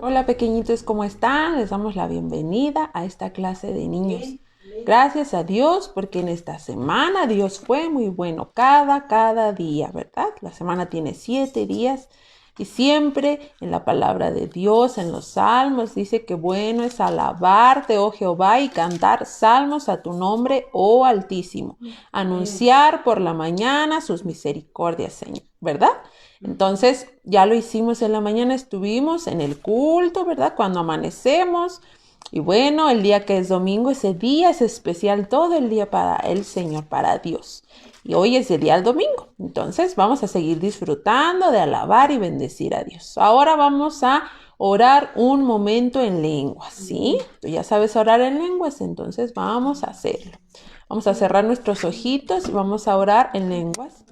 Hola pequeñitos, ¿cómo están? Les damos la bienvenida a esta clase de niños. Gracias a Dios porque en esta semana Dios fue muy bueno cada día, ¿verdad? La semana tiene 7 días y siempre en la palabra de Dios, en los salmos, dice que bueno es alabarte, oh Jehová, y cantar salmos a tu nombre, oh Altísimo. Anunciar por la mañana sus misericordias, Señor, ¿verdad? Entonces, ya lo hicimos en la mañana, estuvimos en el culto, ¿verdad? Cuando amanecemos. Y bueno, el día que es domingo, ese día es especial, todo el día para el Señor, para Dios. Y hoy es el día del domingo. Entonces, vamos a seguir disfrutando de alabar y bendecir a Dios. Ahora vamos a orar un momento en lenguas, ¿sí? Tú ya sabes orar en lenguas, entonces vamos a hacerlo. Vamos a cerrar nuestros ojitos y vamos a orar en lenguas.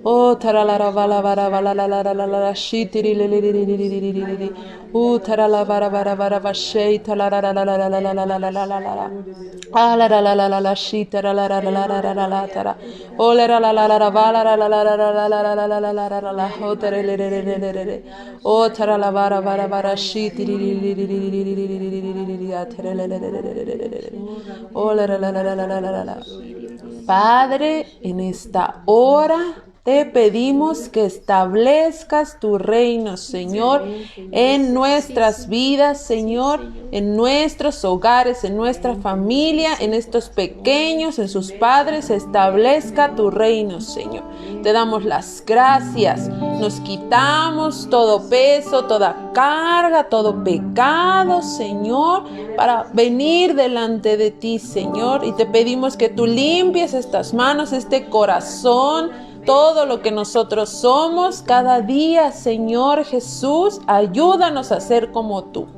Oh, taralara bala bara bala la la la la la shitiri li li li li li li li li li. Tarala bara bara bara bashay talara la la la la la la la la la la la. Ah la la la la la la shitara la la la la la la la tara. Oh la la la la la la bala la la la la la la la la la la la la la la. Oh tara li li li li li li. Oh tarala bara bara bara shitiri li li li li li li li li li li li li li. Tara li li li li li li li li. Oh la la la la la la la la la. Padre, en esta hora te pedimos que establezcas tu reino, Señor, en nuestras vidas, Señor, en nuestros hogares, en nuestra familia, en estos pequeños, en sus padres. Establezca tu reino, Señor. Te damos las gracias. Nos quitamos todo peso, toda carga, todo pecado, Señor, para venir delante de ti, Señor. Y te pedimos que tú limpies estas manos, este corazón, todo lo que nosotros somos cada día, Señor Jesús. Ayúdanos a ser como tú.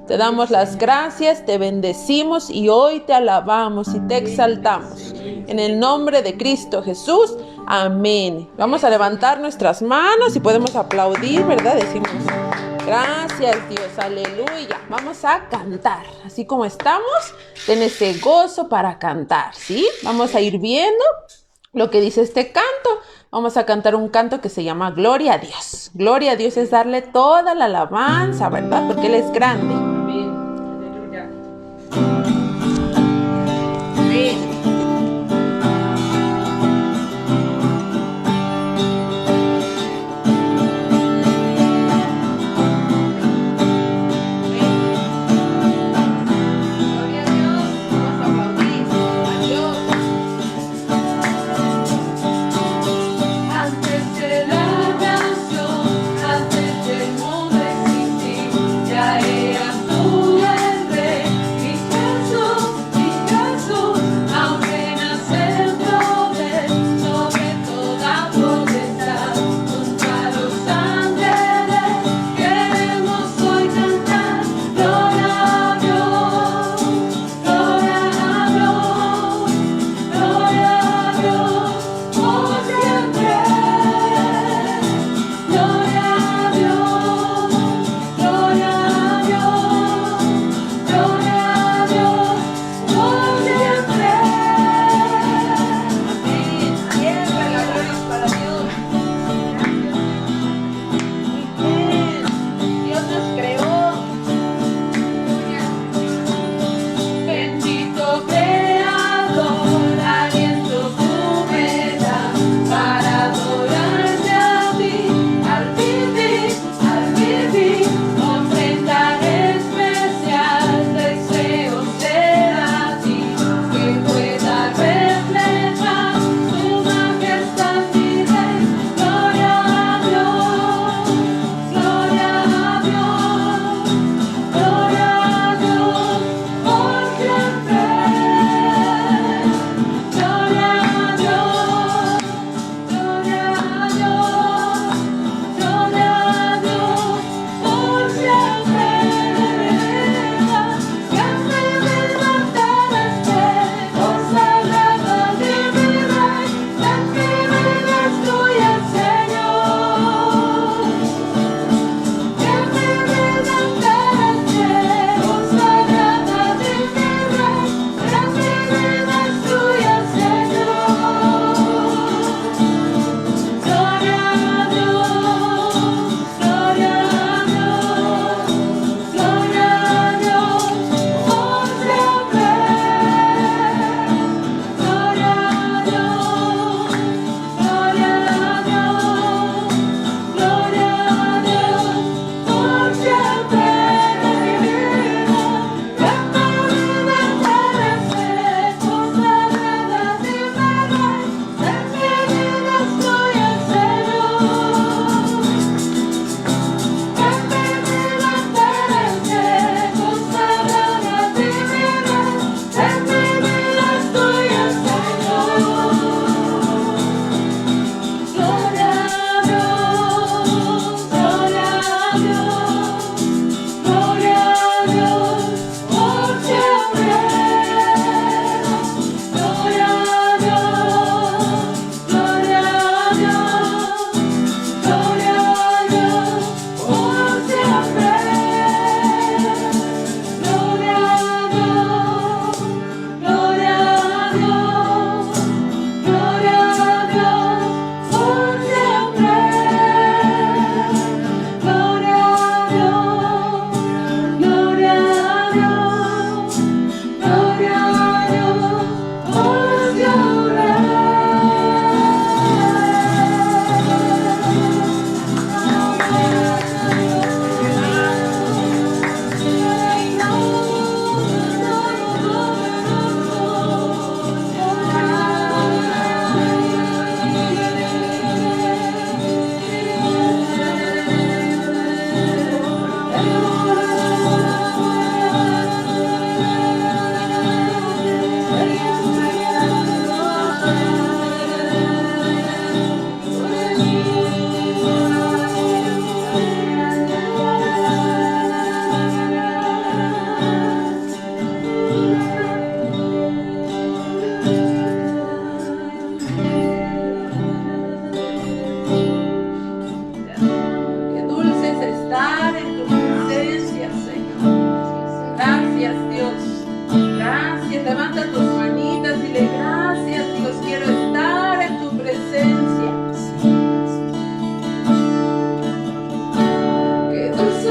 Te damos las gracias, te bendecimos y hoy te alabamos y te exaltamos. En el nombre de Cristo Jesús, amén. Vamos a levantar nuestras manos y podemos aplaudir, ¿verdad? Decimos, gracias Dios, aleluya. Vamos a cantar, así como estamos, ten ese gozo para cantar, ¿sí? Vamos a ir viendo lo que dice este canto. Vamos a cantar un canto que se llama Gloria a Dios. Gloria a Dios es darle toda la alabanza, ¿verdad? Porque Él es grande. Amén. Aleluya. Amén. Ya era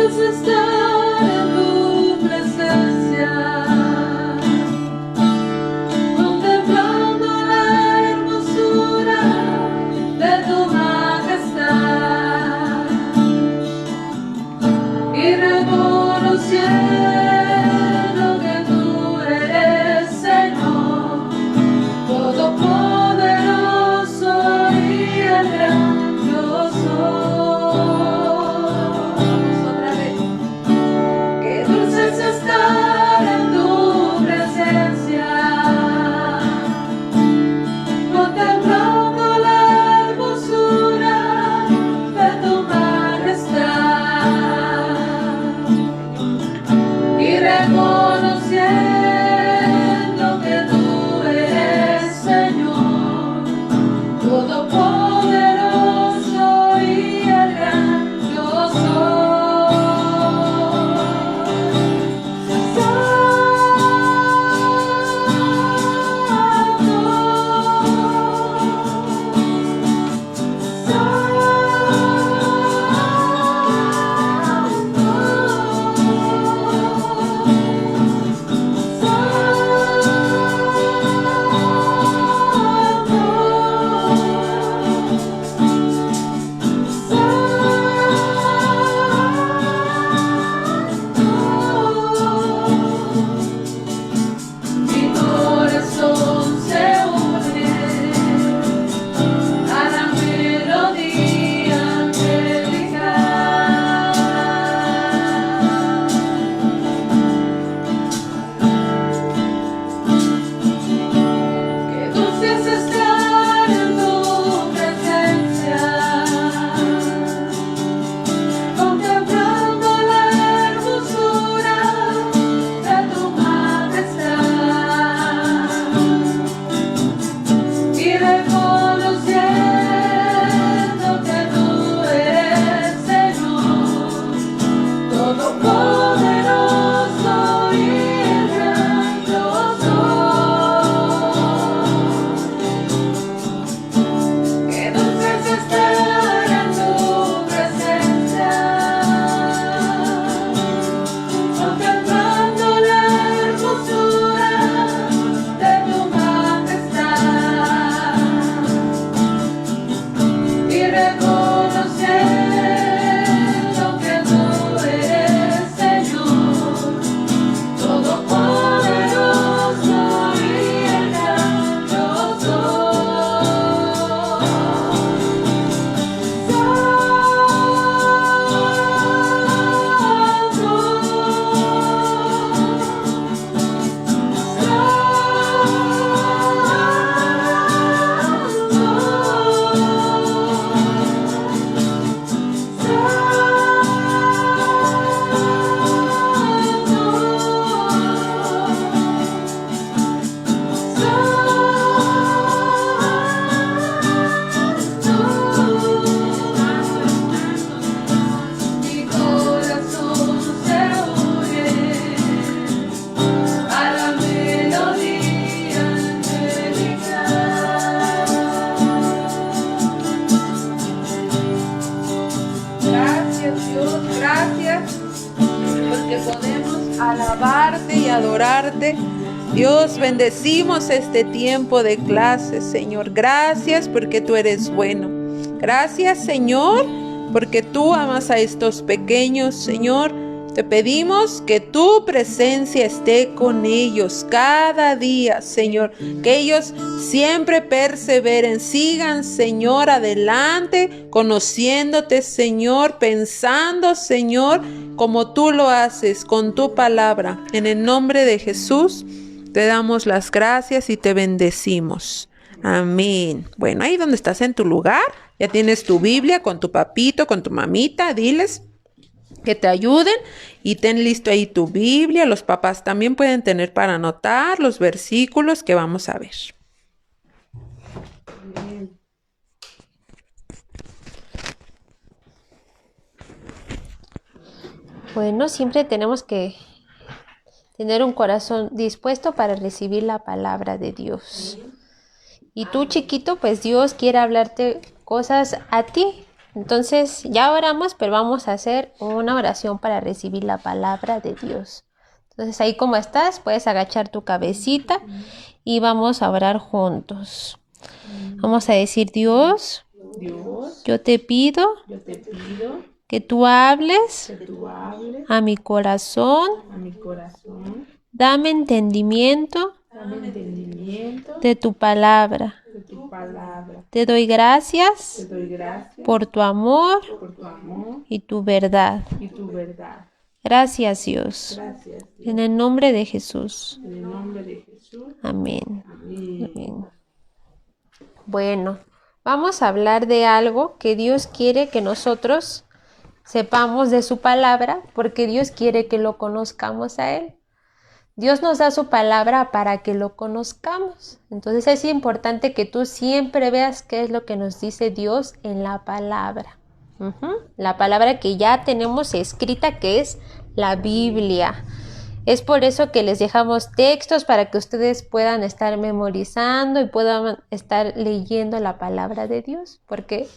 dulce estar en tu presencia, contemplando la hermosura de tu majestad y reconociendo que tú eres Señor, todopoderoso y el gran yo soy. Otra vez. Qué dulce es estar en tu presencia, contemplando la hermosura de tu majestad y reconociendo que tú eres Señor, todopoderoso y el gran yo soy. Mi corazón se une a la melodía angelical. Qué dulce es estar en tu presencia, contemplando la hermosura de tu majestad y reconociendo que tú eres Señor, todopoderoso y el gran yo soy. Qué dulce es estar en tu presencia, contemplando la hermosura de tu majestad y reconociendo que tú eres Señor, todopoderoso y el gran yo Mi corazón se une a la melodía angelical. Gracias Dios, gracias porque podemos alabarte y adorarte. Dios, bendecimos este tiempo de clases, Señor. Gracias porque tú eres bueno. Gracias, Señor, porque tú amas a estos pequeños, Señor. Te pedimos que tu presencia esté con ellos cada día, Señor. Que ellos siempre perseveren, sigan, Señor, adelante, conociéndote, Señor, pensando, Señor, como tú lo haces con tu palabra. En el nombre de Jesús, te damos las gracias y te bendecimos. Amén. Bueno, ahí donde estás en tu lugar, ya tienes tu Biblia con tu papito, con tu mamita, diles que te ayuden y ten listo ahí tu Biblia. Los papás también pueden tener para anotar los versículos que vamos a ver. Bueno, siempre tenemos que tener un corazón dispuesto para recibir la palabra de Dios. Y tú, chiquito, pues Dios quiere hablarte cosas a ti Entonces, ya oramos, pero vamos a hacer una oración para recibir la palabra de Dios. Entonces, ahí como estás, puedes agachar tu cabecita y vamos a orar juntos. Vamos a decir, Dios, yo te pido que tú hables a mi corazón, dame entendimiento de tu palabra. Te doy gracias por tu amor y tu verdad. Gracias, Dios. En el nombre de Jesús. Amén. Amén. Bueno, vamos a hablar de algo que Dios quiere que nosotros sepamos de su palabra, porque Dios quiere que lo conozcamos a Él. Dios nos da su palabra para que lo conozcamos. Entonces es importante que tú siempre veas qué es lo que nos dice Dios en la palabra. La palabra que ya tenemos escrita, que es la Biblia. Es por eso que les dejamos textos para que ustedes puedan estar memorizando y puedan estar leyendo la palabra de Dios. Porque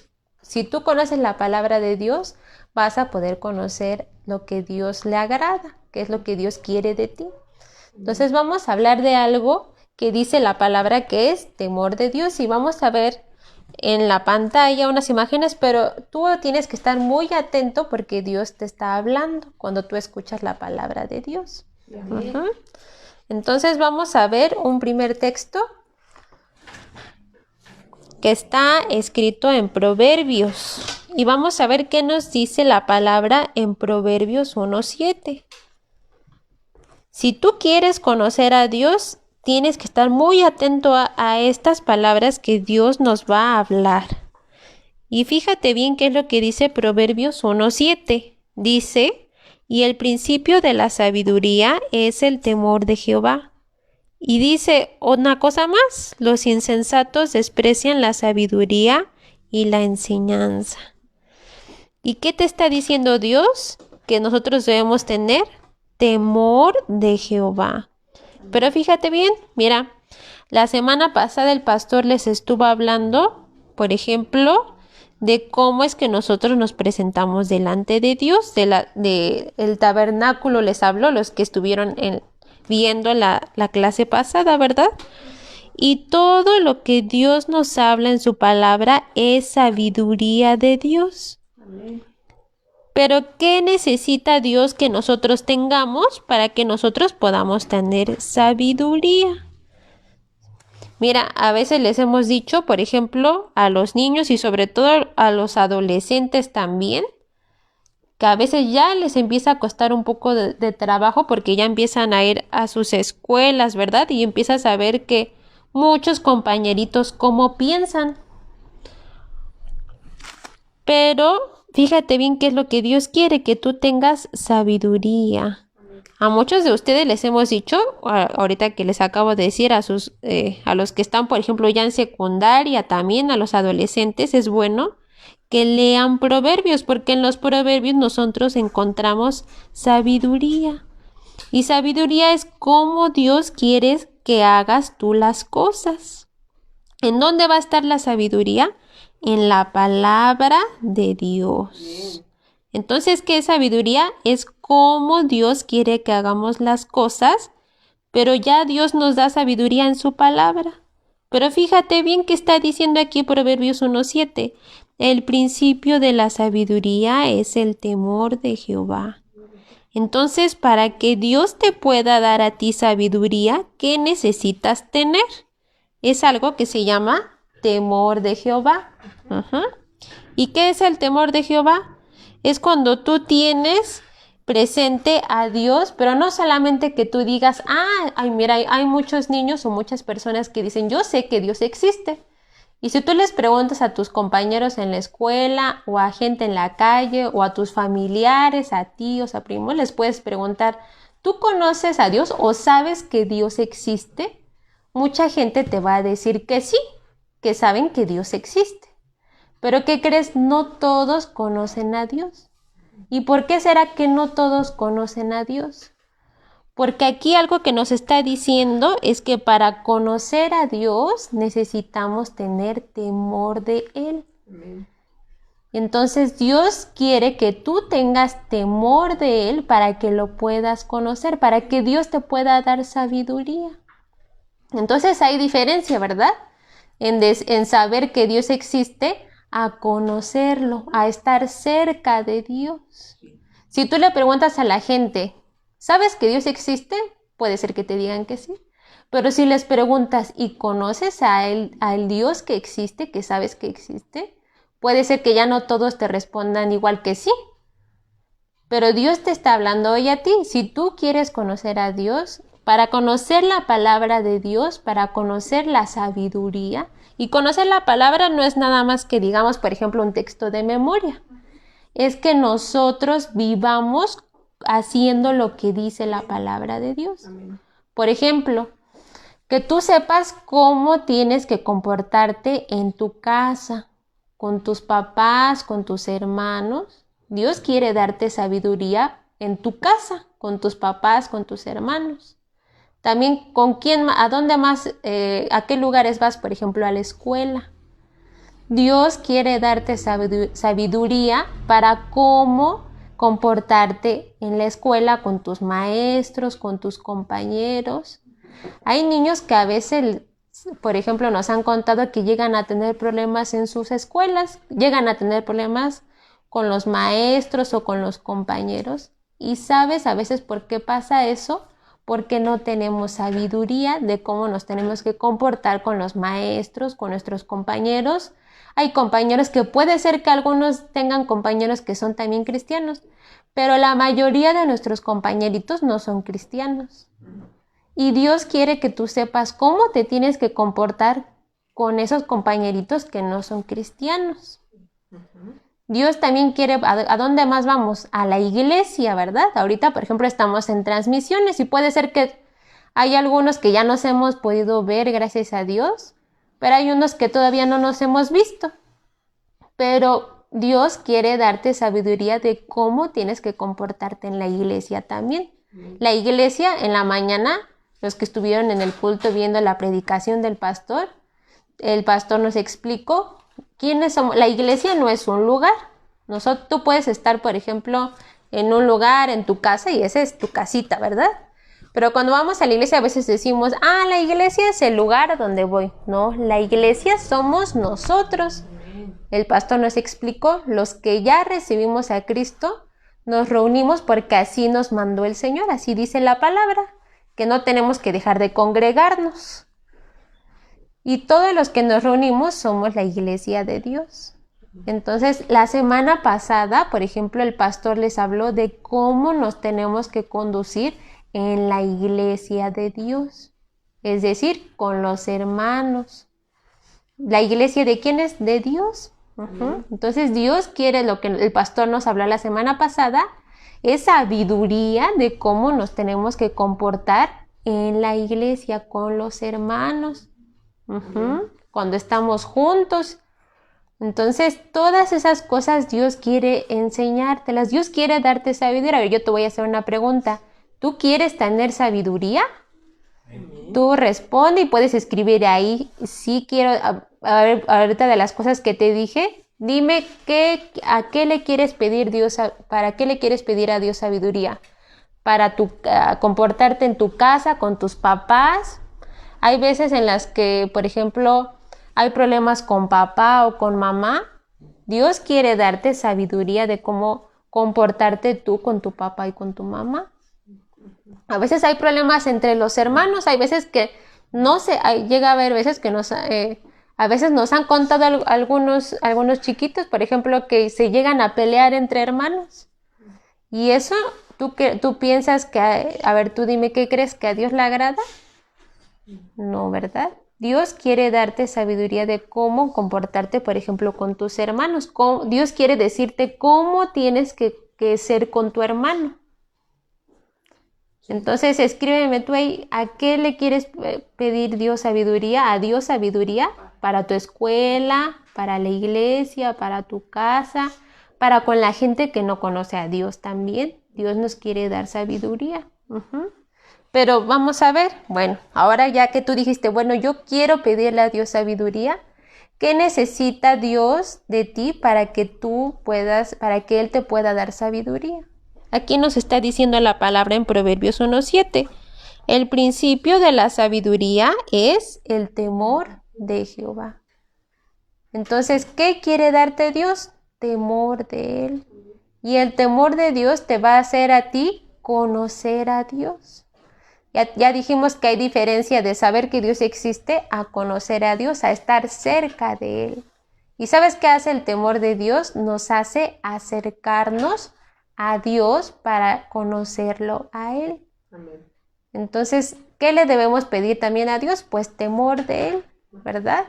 si tú conoces la palabra de Dios, vas a poder conocer lo que Dios le agrada, qué es lo que Dios quiere de ti. Entonces vamos a hablar de algo que dice la palabra, que es temor de Dios, y vamos a ver en la pantalla unas imágenes, pero tú tienes que estar muy atento porque Dios te está hablando cuando tú escuchas la palabra de Dios. Entonces vamos a ver un primer texto que está escrito en Proverbios, y vamos a ver qué nos dice la palabra en Proverbios 1:7. Si tú quieres conocer a Dios, tienes que estar muy atento a estas palabras que Dios nos va a hablar. Y fíjate bien qué es lo que dice Proverbios 1:7. Dice, y el principio de la sabiduría es el temor de Jehová. Y dice una cosa más, los insensatos desprecian la sabiduría y la enseñanza. ¿Y qué te está diciendo Dios? Que nosotros debemos tener temor de Jehová. Pero fíjate bien, mira, la semana pasada el pastor les estuvo hablando, por ejemplo, de cómo es que nosotros nos presentamos delante de Dios, el tabernáculo les habló, los que estuvieron viendo la clase pasada, ¿verdad? Y todo lo que Dios nos habla en su palabra es sabiduría de Dios. Amén. Pero ¿qué necesita Dios que nosotros tengamos para que nosotros podamos tener sabiduría? Mira, a veces les hemos dicho, por ejemplo, a los niños y sobre todo a los adolescentes también, que a veces ya les empieza a costar un poco de trabajo porque ya empiezan a ir a sus escuelas, ¿verdad? Y empiezas a ver que muchos compañeritos cómo piensan. Pero fíjate bien qué es lo que Dios quiere, que tú tengas sabiduría. A muchos de ustedes les hemos dicho, ahorita que les acabo de decir, a los que están, por ejemplo, ya en secundaria, también a los adolescentes, es bueno que lean proverbios, porque en los proverbios nosotros encontramos sabiduría. Y sabiduría es cómo Dios quiere que hagas tú las cosas. ¿En dónde va a estar la sabiduría? En la palabra de Dios. Entonces, ¿qué es sabiduría? Es cómo Dios quiere que hagamos las cosas, pero ya Dios nos da sabiduría en su palabra. Pero fíjate bien que está diciendo aquí Proverbios 1:7. El principio de la sabiduría es el temor de Jehová. Entonces, para que Dios te pueda dar a ti sabiduría, ¿qué necesitas tener? Es algo que se llama temor de Jehová. ¿Y qué es el temor de Jehová? Es cuando tú tienes presente a Dios, pero no solamente que tú digas, ay, mira, hay muchos niños o muchas personas que dicen, yo sé que Dios existe. Y si tú les preguntas a tus compañeros en la escuela o a gente en la calle o a tus familiares, a tíos, a primos, les puedes preguntar, ¿tú conoces a Dios o sabes que Dios existe? Mucha gente te va a decir que sí, que saben que Dios existe. Pero ¿qué crees? No todos conocen a Dios. ¿Y por qué será que no todos conocen a Dios? Porque aquí algo que nos está diciendo es que para conocer a Dios necesitamos tener temor de Él. Amén. Entonces Dios quiere que tú tengas temor de Él para que lo puedas conocer, para que Dios te pueda dar sabiduría. Entonces hay diferencia, ¿verdad? En saber que Dios existe, a conocerlo, a estar cerca de Dios. Si tú le preguntas a la gente, ¿sabes que Dios existe? Puede ser que te digan que sí. Pero si les preguntas, ¿y conoces al Dios que existe, que sabes que existe? Puede ser que ya no todos te respondan igual que sí. Pero Dios te está hablando hoy a ti. Si tú quieres conocer a Dios, para conocer la palabra de Dios, para conocer la sabiduría, y conocer la palabra no es nada más que, digamos, por ejemplo, un texto de memoria. Es que nosotros vivamos haciendo lo que dice la palabra de Dios. Por ejemplo, que tú sepas cómo tienes que comportarte en tu casa, con tus papás, con tus hermanos. Dios quiere darte sabiduría en tu casa, con tus papás, con tus hermanos. También con quién, a dónde más, a qué lugares vas, por ejemplo, a la escuela. Dios quiere darte sabiduría para cómo comportarte en la escuela con tus maestros, con tus compañeros. Hay niños que a veces, por ejemplo, nos han contado que llegan a tener problemas en sus escuelas, llegan a tener problemas con los maestros o con los compañeros. Y sabes a veces por qué pasa eso, porque no tenemos sabiduría de cómo nos tenemos que comportar con los maestros, con nuestros compañeros. Hay compañeros que puede ser que algunos tengan compañeros que son también cristianos, pero la mayoría de nuestros compañeritos no son cristianos. Y Dios quiere que tú sepas cómo te tienes que comportar con esos compañeritos que no son cristianos. Dios también quiere, ¿a dónde más vamos? A la iglesia, ¿verdad? Ahorita, por ejemplo, estamos en transmisiones y puede ser que hay algunos que ya nos hemos podido ver, gracias a Dios, pero hay unos que todavía no nos hemos visto. Pero Dios quiere darte sabiduría de cómo tienes que comportarte en la iglesia también. La iglesia, en la mañana, los que estuvieron en el culto viendo la predicación del pastor, el pastor nos explicó quiénes somos. La iglesia no es un lugar. Tú puedes estar, por ejemplo, en un lugar, en tu casa, y esa es tu casita, ¿verdad? Pero cuando vamos a la iglesia a veces decimos, la iglesia es el lugar donde voy. No, la iglesia somos nosotros. El pastor nos explicó, los que ya recibimos a Cristo, nos reunimos porque así nos mandó el Señor, así dice la palabra, que no tenemos que dejar de congregarnos. Y todos los que nos reunimos somos la iglesia de Dios. Entonces, la semana pasada, por ejemplo, el pastor les habló de cómo nos tenemos que conducir en la iglesia de Dios, es decir, con los hermanos. ¿La iglesia de quién es? De Dios. Entonces, Dios quiere, lo que el pastor nos habló la semana pasada, es sabiduría de cómo nos tenemos que comportar en la iglesia con los hermanos. Cuando estamos juntos. Entonces, todas esas cosas Dios quiere enseñártelas. Dios quiere darte sabiduría. A ver, yo te voy a hacer una pregunta. ¿Tú quieres tener sabiduría? Tú responde y puedes escribir ahí. Sí quiero, a ver, ahorita de las cosas que te dije, dime a qué le quieres pedir para qué le quieres pedir a Dios sabiduría. Para comportarte en tu casa, con tus papás. Hay veces en las que, por ejemplo, hay problemas con papá o con mamá. Dios quiere darte sabiduría de cómo comportarte tú con tu papá y con tu mamá. A veces hay problemas entre los hermanos. Hay veces que llega a haber veces que a veces nos han contado algunos chiquitos, por ejemplo, que se llegan a pelear entre hermanos. Y eso, ¿tú piensas que, a ver, tú dime, ¿qué crees que a Dios le agrada? No, ¿verdad? Dios quiere darte sabiduría de cómo comportarte, por ejemplo, con tus hermanos. Dios quiere decirte cómo tienes que ser con tu hermano. Entonces, escríbeme tú ahí, ¿a qué le quieres pedir Dios sabiduría? ¿A Dios sabiduría? Para tu escuela, para la iglesia, para tu casa, para con la gente que no conoce a Dios también. Dios nos quiere dar sabiduría. Pero vamos a ver, bueno, ahora ya que tú dijiste, bueno, yo quiero pedirle a Dios sabiduría, ¿Qué necesita Dios de ti para que Él te pueda dar sabiduría? Aquí nos está diciendo la palabra en Proverbios 1:7. El principio de la sabiduría es el temor de Jehová. Entonces, ¿qué quiere darte Dios? Temor de Él. Y el temor de Dios te va a hacer a ti conocer a Dios. Ya dijimos que hay diferencia de saber que Dios existe a conocer a Dios, a estar cerca de Él. ¿Y sabes qué hace el temor de Dios? Nos hace acercarnos a Dios para conocerlo a Él. Amén. Entonces, ¿qué le debemos pedir también a Dios? Pues temor de Él, ¿verdad?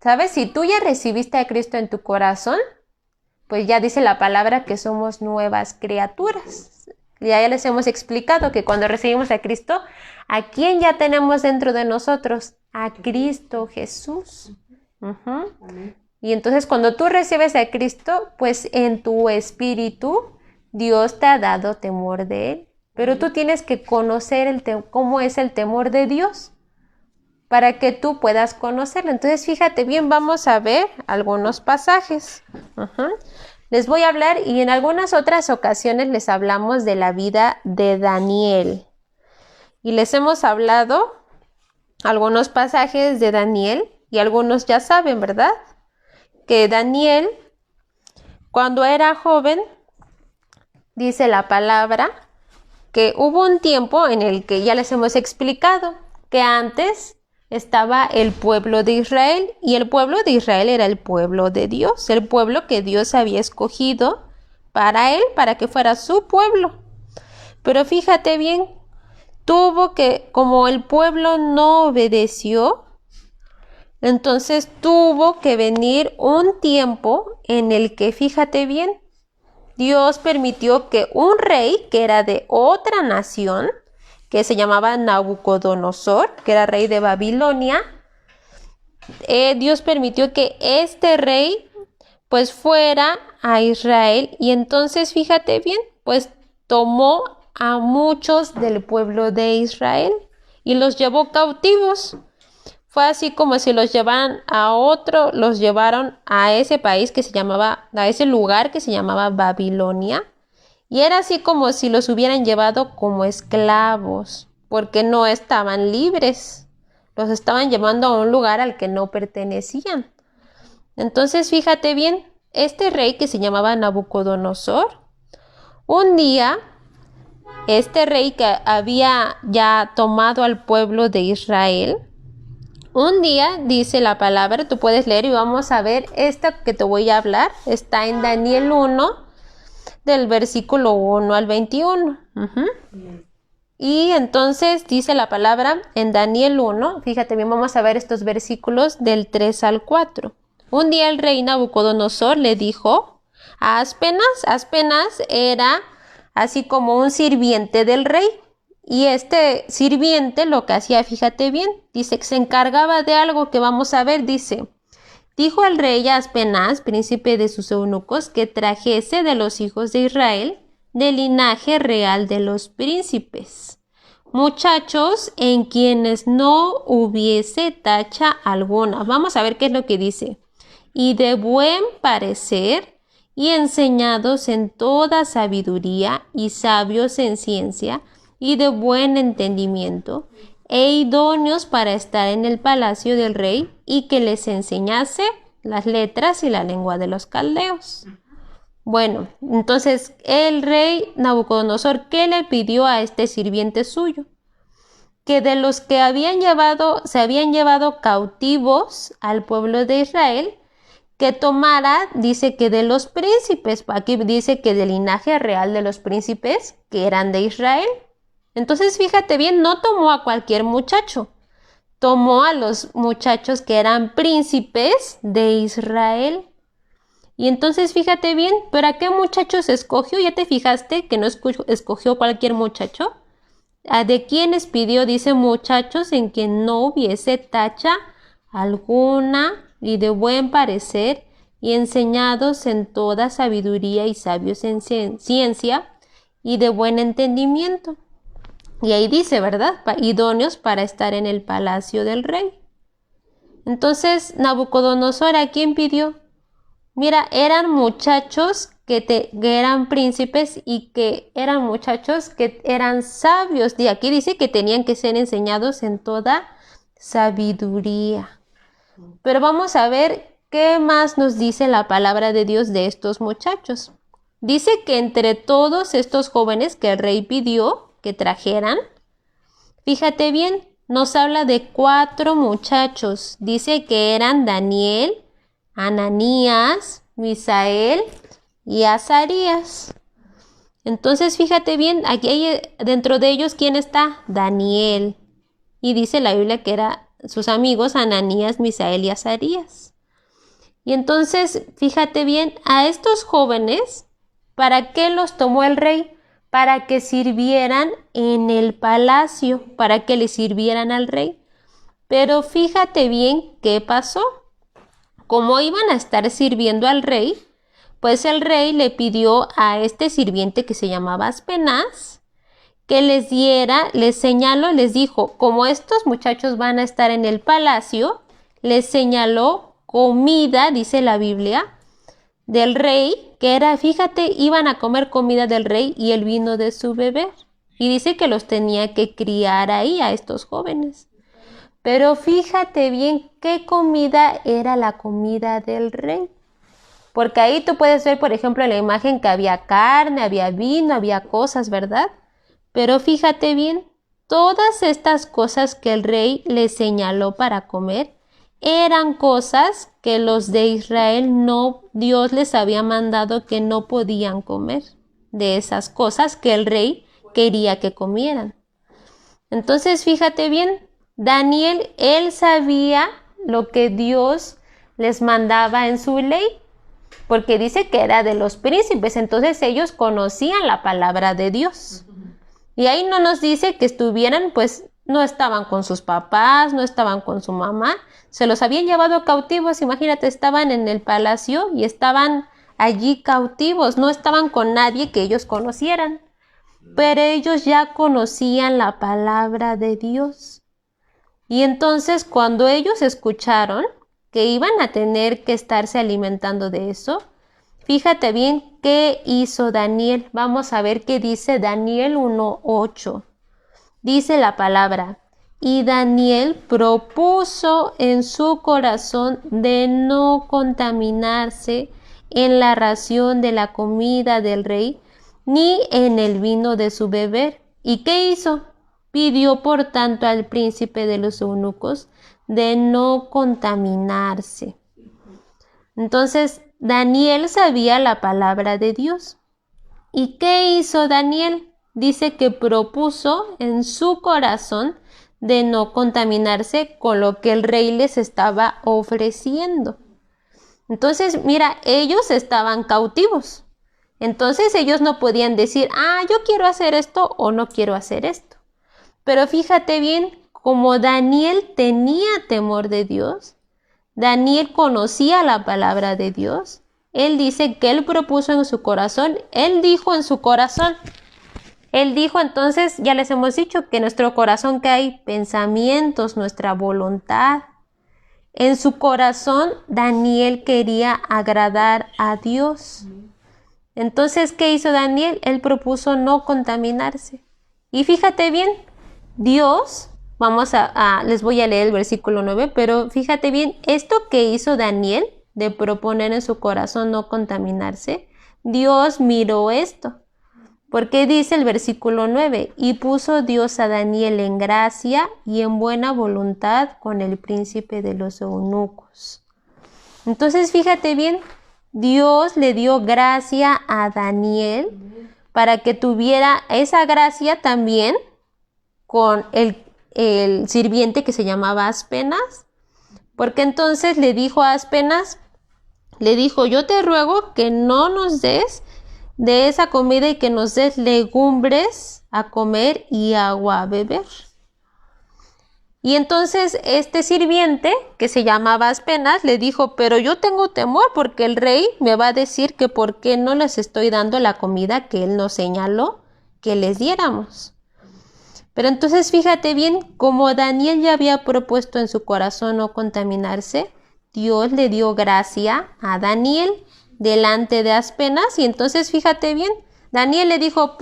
¿Sabes? Si tú ya recibiste a Cristo en tu corazón, pues ya dice la palabra que somos nuevas criaturas. Ya les hemos explicado que cuando recibimos a Cristo, ¿a quién ya tenemos dentro de nosotros? A Cristo Jesús. Amén. Y entonces cuando tú recibes a Cristo, pues en tu espíritu Dios te ha dado temor de Él. Pero tú tienes que conocer cómo es el temor de Dios para que tú puedas conocerlo. Entonces fíjate bien, vamos a ver algunos pasajes. Les voy a hablar y en algunas otras ocasiones les hablamos de la vida de Daniel. Y les hemos hablado algunos pasajes de Daniel y algunos ya saben, ¿verdad? Que Daniel, cuando era joven, dice la palabra que hubo un tiempo en el que ya les hemos explicado que antes estaba el pueblo de Israel y el pueblo de Israel era el pueblo de Dios, el pueblo que Dios había escogido para él, para que fuera su pueblo. Pero fíjate bien, como el pueblo no obedeció, entonces tuvo que venir un tiempo en el que, fíjate bien, Dios permitió que un rey que era de otra nación, que se llamaba Nabucodonosor, que era rey de Babilonia, Dios permitió que este rey pues fuera a Israel y entonces fíjate bien, pues tomó a muchos del pueblo de Israel y los llevó cautivos. Fue así como si los llevaran los llevaron a ese país a ese lugar que se llamaba Babilonia. Y era así como si los hubieran llevado como esclavos, porque no estaban libres. Los estaban llevando a un lugar al que no pertenecían. Entonces, fíjate bien, este rey que se llamaba Nabucodonosor, un día, este rey que había ya tomado al pueblo de Israel, un día dice la palabra, tú puedes leer y vamos a ver esto que te voy a hablar, está en Daniel 1, del versículo 1 al 21. Y entonces dice la palabra en Daniel 1, fíjate bien, vamos a ver estos versículos del 3 al 4. Un día el rey Nabucodonosor le dijo a Aspenas era así como un sirviente del rey. Y este sirviente lo que hacía, fíjate bien, dice que se encargaba de algo que vamos a ver, dice: dijo el rey a Aspenaz, príncipe de sus eunucos, que trajese de los hijos de Israel, del linaje real de los príncipes, muchachos en quienes no hubiese tacha alguna. Vamos a ver qué es lo que dice. Y de buen parecer, y enseñados en toda sabiduría, y sabios en ciencia, y de buen entendimiento, e idóneos para estar en el palacio del rey, y que les enseñase las letras y la lengua de los caldeos. Bueno, entonces el rey Nabucodonosor, ¿qué le pidió a este sirviente suyo? Que de los que se habían llevado cautivos al pueblo de Israel, que tomara, dice que de los príncipes, aquí dice que del linaje real de los príncipes que eran de Israel. Entonces, fíjate bien, no tomó a cualquier muchacho, tomó a los muchachos que eran príncipes de Israel. Y entonces, fíjate bien, ¿pero a qué muchachos escogió? ¿Ya te fijaste que no escogió cualquier muchacho? ¿A de quiénes pidió? Dice, muchachos en que no hubiese tacha alguna y de buen parecer y enseñados en toda sabiduría y sabios en ciencia y de buen entendimiento. Y ahí dice, ¿verdad? Idóneos para estar en el palacio del rey. Entonces Nabucodonosor, ¿a quién pidió? Mira, eran muchachos que eran príncipes y que eran muchachos que eran sabios. Y aquí dice que tenían que ser enseñados en toda sabiduría. Pero vamos a ver qué más nos dice la palabra de Dios de estos muchachos. Dice que entre todos estos jóvenes que el rey pidió que trajeran, fíjate bien, nos habla de 4 muchachos. Dice que eran Daniel, Ananías, Misael y Azarías. Entonces, fíjate bien, aquí hay dentro de ellos, ¿quién está? Daniel. Y dice la Biblia que eran sus amigos Ananías, Misael y Azarías. Y entonces, fíjate bien, a estos jóvenes, ¿para qué los tomó el rey? Para que sirvieran en el palacio, para que le sirvieran al rey. Pero fíjate bien qué pasó. Como iban a estar sirviendo al rey, pues el rey le pidió a este sirviente que se llamaba Aspenaz que les diera, les señaló, les dijo, como estos muchachos van a estar en el palacio, les señaló comida, dice la Biblia, del rey, que era, fíjate, iban a comer comida del rey y el vino de su beber. Y dice que los tenía que criar ahí a estos jóvenes. Pero fíjate bien qué comida era la comida del rey. Porque ahí tú puedes ver, por ejemplo, en la imagen que había carne, había vino, había cosas, ¿verdad? Pero fíjate bien, todas estas cosas que el rey les señaló para comer eran cosas que los de Israel Dios les había mandado que no podían comer, de esas cosas que el rey quería que comieran. Entonces, fíjate bien, Daniel, él sabía lo que Dios les mandaba en su ley, porque dice que era de los príncipes, entonces ellos conocían la palabra de Dios. Y ahí no nos dice que estuvieran, pues no estaban con sus papás, no estaban con su mamá, se los habían llevado cautivos, imagínate, estaban en el palacio y estaban allí cautivos, no estaban con nadie que ellos conocieran, pero ellos ya conocían la palabra de Dios. Y entonces cuando ellos escucharon que iban a tener que estarse alimentando de eso, fíjate bien qué hizo Daniel. Vamos a ver qué dice Daniel 1:8. Dice la palabra, y Daniel propuso en su corazón de no contaminarse en la ración de la comida del rey, ni en el vino de su beber. ¿Y qué hizo? Pidió por tanto al príncipe de los eunucos de no contaminarse. Entonces, Daniel sabía la palabra de Dios. ¿Y qué hizo Daniel? Dice que propuso en su corazón de no contaminarse con lo que el rey les estaba ofreciendo. Entonces, mira, ellos estaban cautivos. Entonces ellos no podían decir, yo quiero hacer esto o no quiero hacer esto. Pero fíjate bien, como Daniel tenía temor de Dios, Daniel conocía la palabra de Dios, él dice que él propuso en su corazón, él dijo en su corazón, él dijo entonces, ya les hemos dicho que en nuestro corazón que hay pensamientos, nuestra voluntad. En su corazón Daniel quería agradar a Dios. Entonces, ¿qué hizo Daniel? Él propuso no contaminarse. Y fíjate bien, Dios, les voy a leer el versículo 9, pero fíjate bien, esto que hizo Daniel, de proponer en su corazón no contaminarse, Dios miró esto. Porque dice el versículo 9, y puso Dios a Daniel en gracia y en buena voluntad con el príncipe de los eunucos. Entonces, fíjate bien, Dios le dio gracia a Daniel para que tuviera esa gracia también con el sirviente que se llamaba Aspenaz, porque entonces le dijo a Aspenaz, le dijo, yo te ruego que no nos des de esa comida y que nos des legumbres a comer y agua a beber. Y entonces este sirviente, que se llamaba Aspenaz, le dijo, pero yo tengo temor porque el rey me va a decir que por qué no les estoy dando la comida que él nos señaló que les diéramos. Pero entonces fíjate bien, como Daniel ya había propuesto en su corazón no contaminarse, Dios le dio gracia a Daniel delante de Aspenaz. Y entonces fíjate bien, Daniel le dijo,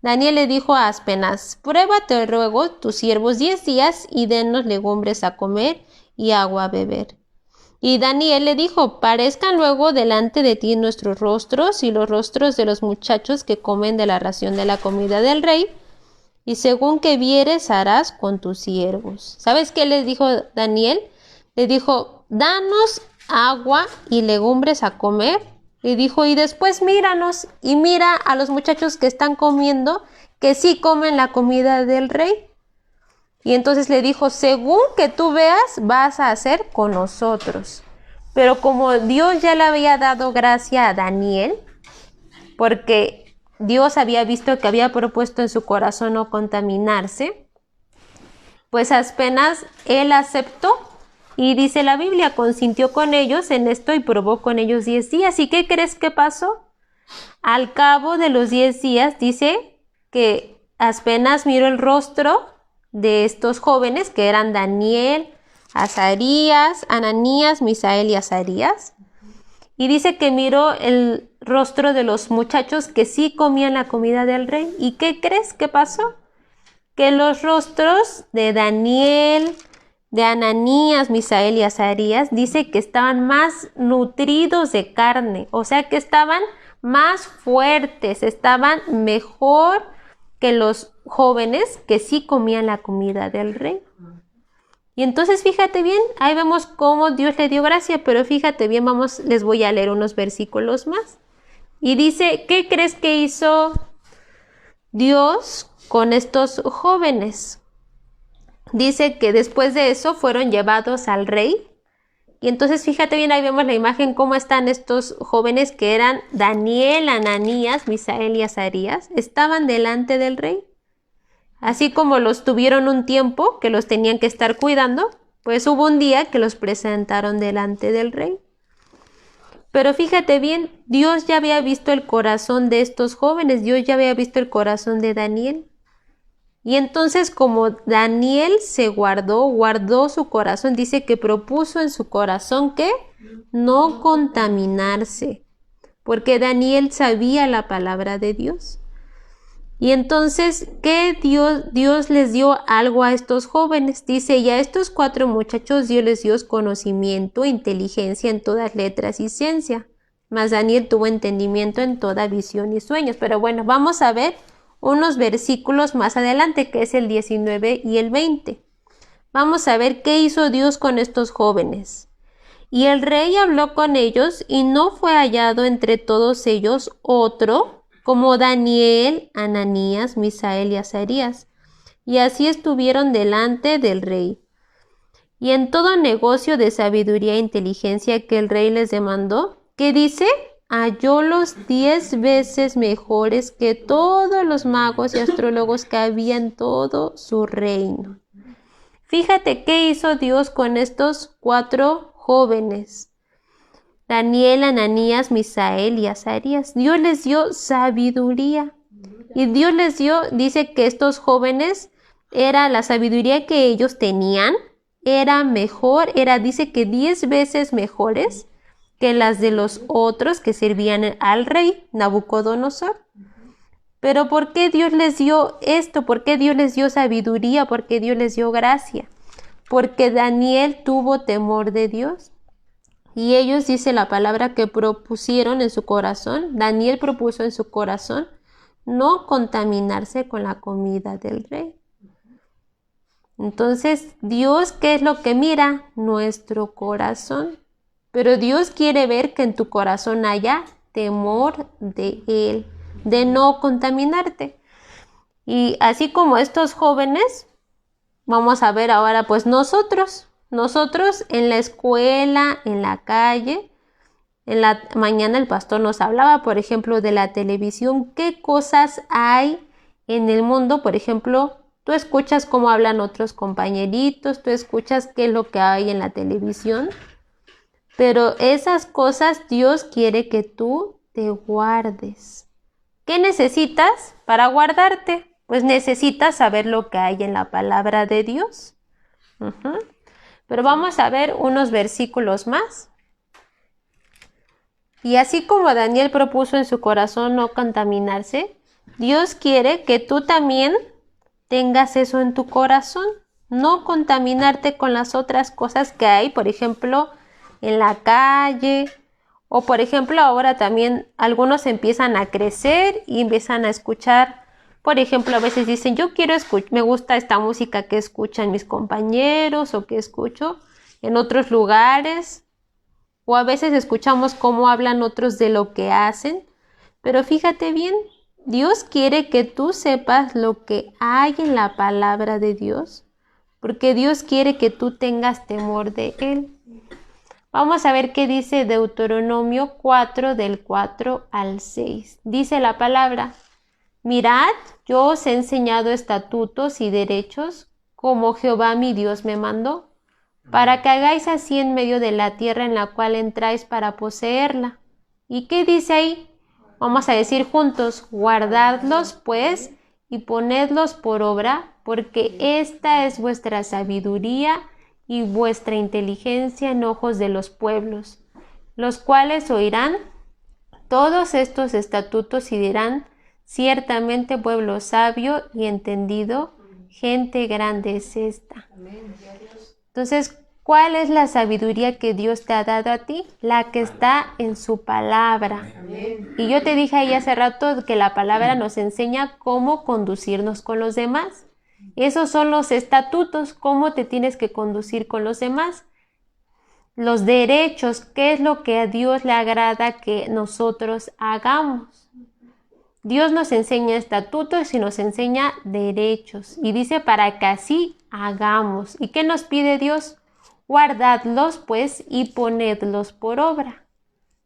Daniel le dijo a Aspenaz, prueba te ruego tus siervos 10 días y denos legumbres a comer y agua a beber. Y Daniel le dijo, parezcan luego delante de ti nuestros rostros y los rostros de los muchachos que comen de la ración de la comida del rey, y según que vieres harás con tus siervos. ¿Sabes qué les dijo Daniel? Le dijo, danos agua y legumbres a comer. Le dijo, y después míranos y mira a los muchachos que están comiendo, que sí comen la comida del rey. Y entonces le dijo, según que tú veas, vas a hacer con nosotros. Pero como Dios ya le había dado gracia a Daniel, porque Dios había visto que había propuesto en su corazón no contaminarse, pues apenas él aceptó. Y dice la Biblia, consintió con ellos en esto y probó con ellos 10 días. ¿Y qué crees que pasó? Al cabo de los 10 días dice que apenas miró el rostro de estos jóvenes que eran Daniel, Azarías, Ananías, Misael y Azarías. Y dice que miró el rostro de los muchachos que sí comían la comida del rey. ¿Y qué crees que pasó? Que los rostros de Daniel, de Ananías, Misael y Azarías, dice que estaban más nutridos de carne, o sea que estaban más fuertes, estaban mejor que los jóvenes que sí comían la comida del rey. Y entonces fíjate bien, ahí vemos cómo Dios le dio gracia, pero fíjate bien, les voy a leer unos versículos más. Y dice, ¿qué crees que hizo Dios con estos jóvenes? Dice que después de eso fueron llevados al rey. Y entonces fíjate bien, ahí vemos la imagen, cómo están estos jóvenes que eran Daniel, Ananías, Misael y Azarías. Estaban delante del rey. Así como los tuvieron un tiempo que los tenían que estar cuidando, pues hubo un día que los presentaron delante del rey. Pero fíjate bien, Dios ya había visto el corazón de estos jóvenes, Dios ya había visto el corazón de Daniel. Y entonces como Daniel se guardó su corazón, dice que propuso en su corazón que no contaminarse, porque Daniel sabía la palabra de Dios. Y entonces, ¿qué Dios les dio algo a estos jóvenes? Dice, y a estos 4 muchachos Dios les dio conocimiento, inteligencia en todas letras y ciencia. Mas Daniel tuvo entendimiento en toda visión y sueños. Pero bueno, vamos a ver unos versículos más adelante, que es el 19 y el 20. Vamos a ver qué hizo Dios con estos jóvenes. Y el rey habló con ellos, y no fue hallado entre todos ellos otro como Daniel, Ananías, Misael y Azarías. Y así estuvieron delante del rey. Y en todo negocio de sabiduría e inteligencia que el rey les demandó, ¿qué dice? Hallólos 10 veces mejores que todos los magos y astrólogos que había en todo su reino. Fíjate qué hizo Dios con estos 4 jóvenes. Daniel, Ananías, Misael y Azarías. Dios les dio sabiduría. Y Dios les dio, dice que estos jóvenes, era la sabiduría que ellos tenían, era mejor, dice que 10 veces mejores que las de los otros que servían al rey Nabucodonosor. Pero ¿por qué Dios les dio esto? ¿Por qué Dios les dio sabiduría? ¿Por qué Dios les dio gracia? Porque Daniel tuvo temor de Dios. Y ellos, dice la palabra, que propusieron en su corazón, Daniel propuso en su corazón, no contaminarse con la comida del rey. Entonces, Dios, ¿qué es lo que mira? Nuestro corazón. Pero Dios quiere ver que en tu corazón haya temor de Él, de no contaminarte. Y así como estos jóvenes, vamos a ver ahora pues nosotros en la escuela, en la calle. En la mañana el pastor nos hablaba, por ejemplo, de la televisión, qué cosas hay en el mundo. Por ejemplo, tú escuchas cómo hablan otros compañeritos, tú escuchas qué es lo que hay en la televisión, pero esas cosas Dios quiere que tú te guardes. ¿Qué necesitas para guardarte? pues necesitas saber lo que hay en la palabra de Dios. Pero vamos a ver unos versículos más. Y así como Daniel propuso en su corazón no contaminarse, Dios quiere que tú también tengas eso en tu corazón, no contaminarte con las otras cosas que hay, por ejemplo, en la calle, o por ejemplo ahora también algunos empiezan a crecer y empiezan a escuchar, por ejemplo, a veces dicen, yo quiero escuchar, me gusta esta música que escuchan mis compañeros o que escucho en otros lugares, o a veces escuchamos cómo hablan otros de lo que hacen, pero fíjate bien, Dios quiere que tú sepas lo que hay en la palabra de Dios, porque Dios quiere que tú tengas temor de Él. Vamos a ver qué dice Deuteronomio 4 del 4 al 6. Dice la palabra, mirad, yo os he enseñado estatutos y derechos, como Jehová mi Dios me mandó, para que hagáis así en medio de la tierra en la cual entráis para poseerla. ¿Y qué dice ahí? Vamos a decir juntos, guardadlos pues y ponedlos por obra, porque esta es vuestra sabiduría y vuestra inteligencia en ojos de los pueblos, los cuales oirán todos estos estatutos y dirán, ciertamente pueblo sabio y entendido, gente grande es esta. Entonces, ¿cuál es la sabiduría que Dios te ha dado a ti? La que está en su palabra. Y yo te dije ahí hace rato que la palabra nos enseña cómo conducirnos con los demás. Esos son los estatutos, cómo te tienes que conducir con los demás. Los derechos, qué es lo que a Dios le agrada que nosotros hagamos. Dios nos enseña estatutos y nos enseña derechos. Y dice para que así hagamos. ¿Y qué nos pide Dios? Guardadlos pues y ponedlos por obra.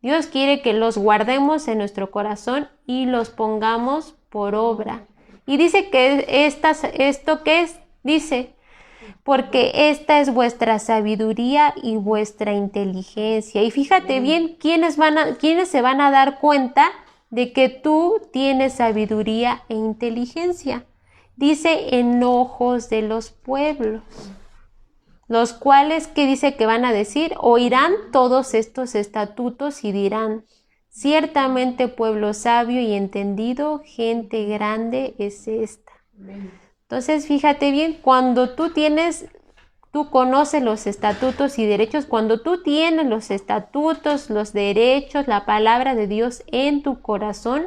Dios quiere que los guardemos en nuestro corazón y los pongamos por obra. Y dice que ¿esto qué es? Dice, porque esta es vuestra sabiduría y vuestra inteligencia. Y fíjate bien, ¿quiénes se van a dar cuenta de que tú tienes sabiduría e inteligencia? Dice, en ojos de los pueblos, los cuales, ¿qué dice que van a decir? Oirán todos estos estatutos y dirán, ciertamente pueblo sabio y entendido, gente grande es esta. Entonces, fíjate bien, cuando tú conoces los estatutos y derechos, cuando tú tienes los estatutos, los derechos, la palabra de Dios en tu corazón,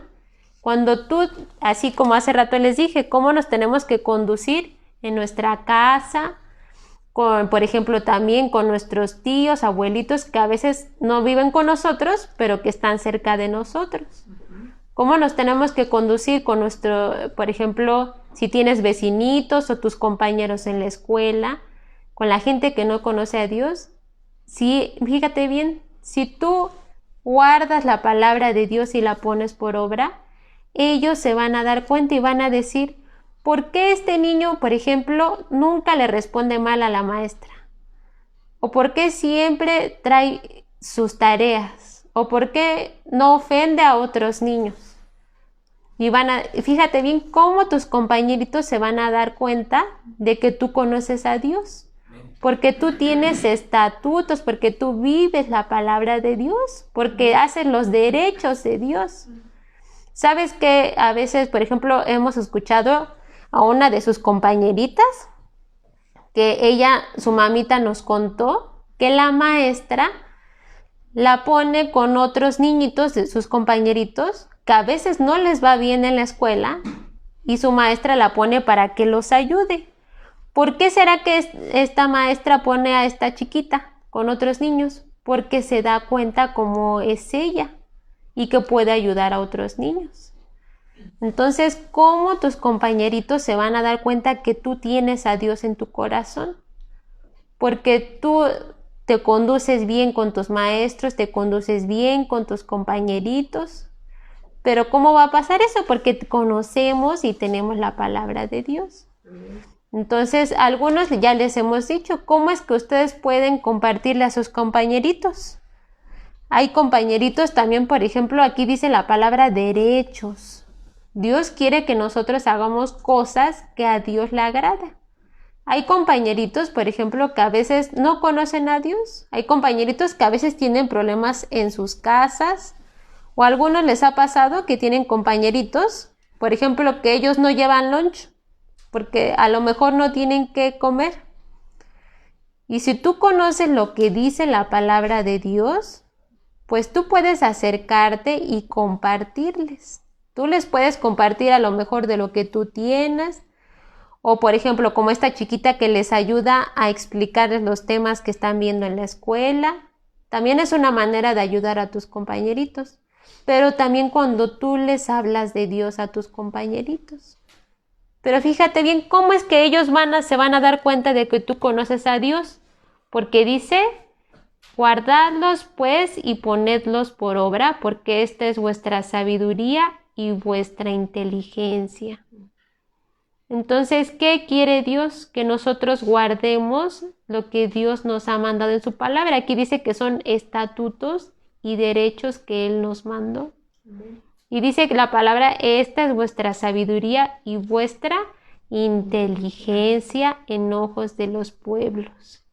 cuando tú, así como hace rato les dije, cómo nos tenemos que conducir en nuestra casa, por ejemplo, también con nuestros tíos, abuelitos, que a veces no viven con nosotros, pero que están cerca de nosotros. ¿Cómo nos tenemos que conducir con por ejemplo, si tienes vecinitos o tus compañeros en la escuela, con la gente que no conoce a Dios? Sí, fíjate bien, si tú guardas la palabra de Dios y la pones por obra, ellos se van a dar cuenta y van a decir, ¿por qué este niño, por ejemplo, nunca le responde mal a la maestra? ¿O por qué siempre trae sus tareas? ¿O por qué no ofende a otros niños? Y fíjate bien cómo tus compañeritos se van a dar cuenta de que tú conoces a Dios. Porque tú tienes estatutos, porque tú vives la palabra de Dios, porque haces los derechos de Dios. ¿Sabes que a veces, por ejemplo, hemos escuchado a una de sus compañeritas que su mamita nos contó que la maestra la pone con otros niñitos de sus compañeritos que a veces no les va bien en la escuela y su maestra la pone para que los ayude? ¿Por qué será que esta maestra pone a esta chiquita con otros niños? Porque se da cuenta cómo es ella y que puede ayudar a otros niños. Entonces, ¿cómo tus compañeritos se van a dar cuenta que tú tienes a Dios en tu corazón? Porque tú te conduces bien con tus maestros, te conduces bien con tus compañeritos. Pero ¿cómo va a pasar eso? Porque conocemos y tenemos la palabra de Dios. Entonces, a algunos ya les hemos dicho, ¿cómo es que ustedes pueden compartirle a sus compañeritos? Hay compañeritos también, por ejemplo, aquí dice la palabra derechos. Dios quiere que nosotros hagamos cosas que a Dios le agradan. Hay compañeritos, por ejemplo, que a veces no conocen a Dios. Hay compañeritos que a veces tienen problemas en sus casas. O a algunos les ha pasado que tienen compañeritos, por ejemplo, que ellos no llevan lunch, porque a lo mejor no tienen que comer. Y si tú conoces lo que dice la palabra de Dios, pues tú puedes acercarte y compartirles. Tú les puedes compartir a lo mejor de lo que tú tienes, o por ejemplo, como esta chiquita que les ayuda a explicarles los temas que están viendo en la escuela. También es una manera de ayudar a tus compañeritos. Pero también cuando tú les hablas de Dios a tus compañeritos. Pero fíjate bien, ¿cómo es que ellos se van a dar cuenta de que tú conoces a Dios? Porque dice, guardadlos pues y ponedlos por obra, porque esta es vuestra sabiduría y vuestra inteligencia. Entonces, ¿qué quiere Dios? Que nosotros guardemos lo que Dios nos ha mandado en su palabra. Aquí dice que son estatutos y derechos que Él nos mandó. Y dice que la palabra, esta es vuestra sabiduría y vuestra inteligencia en ojos de los pueblos.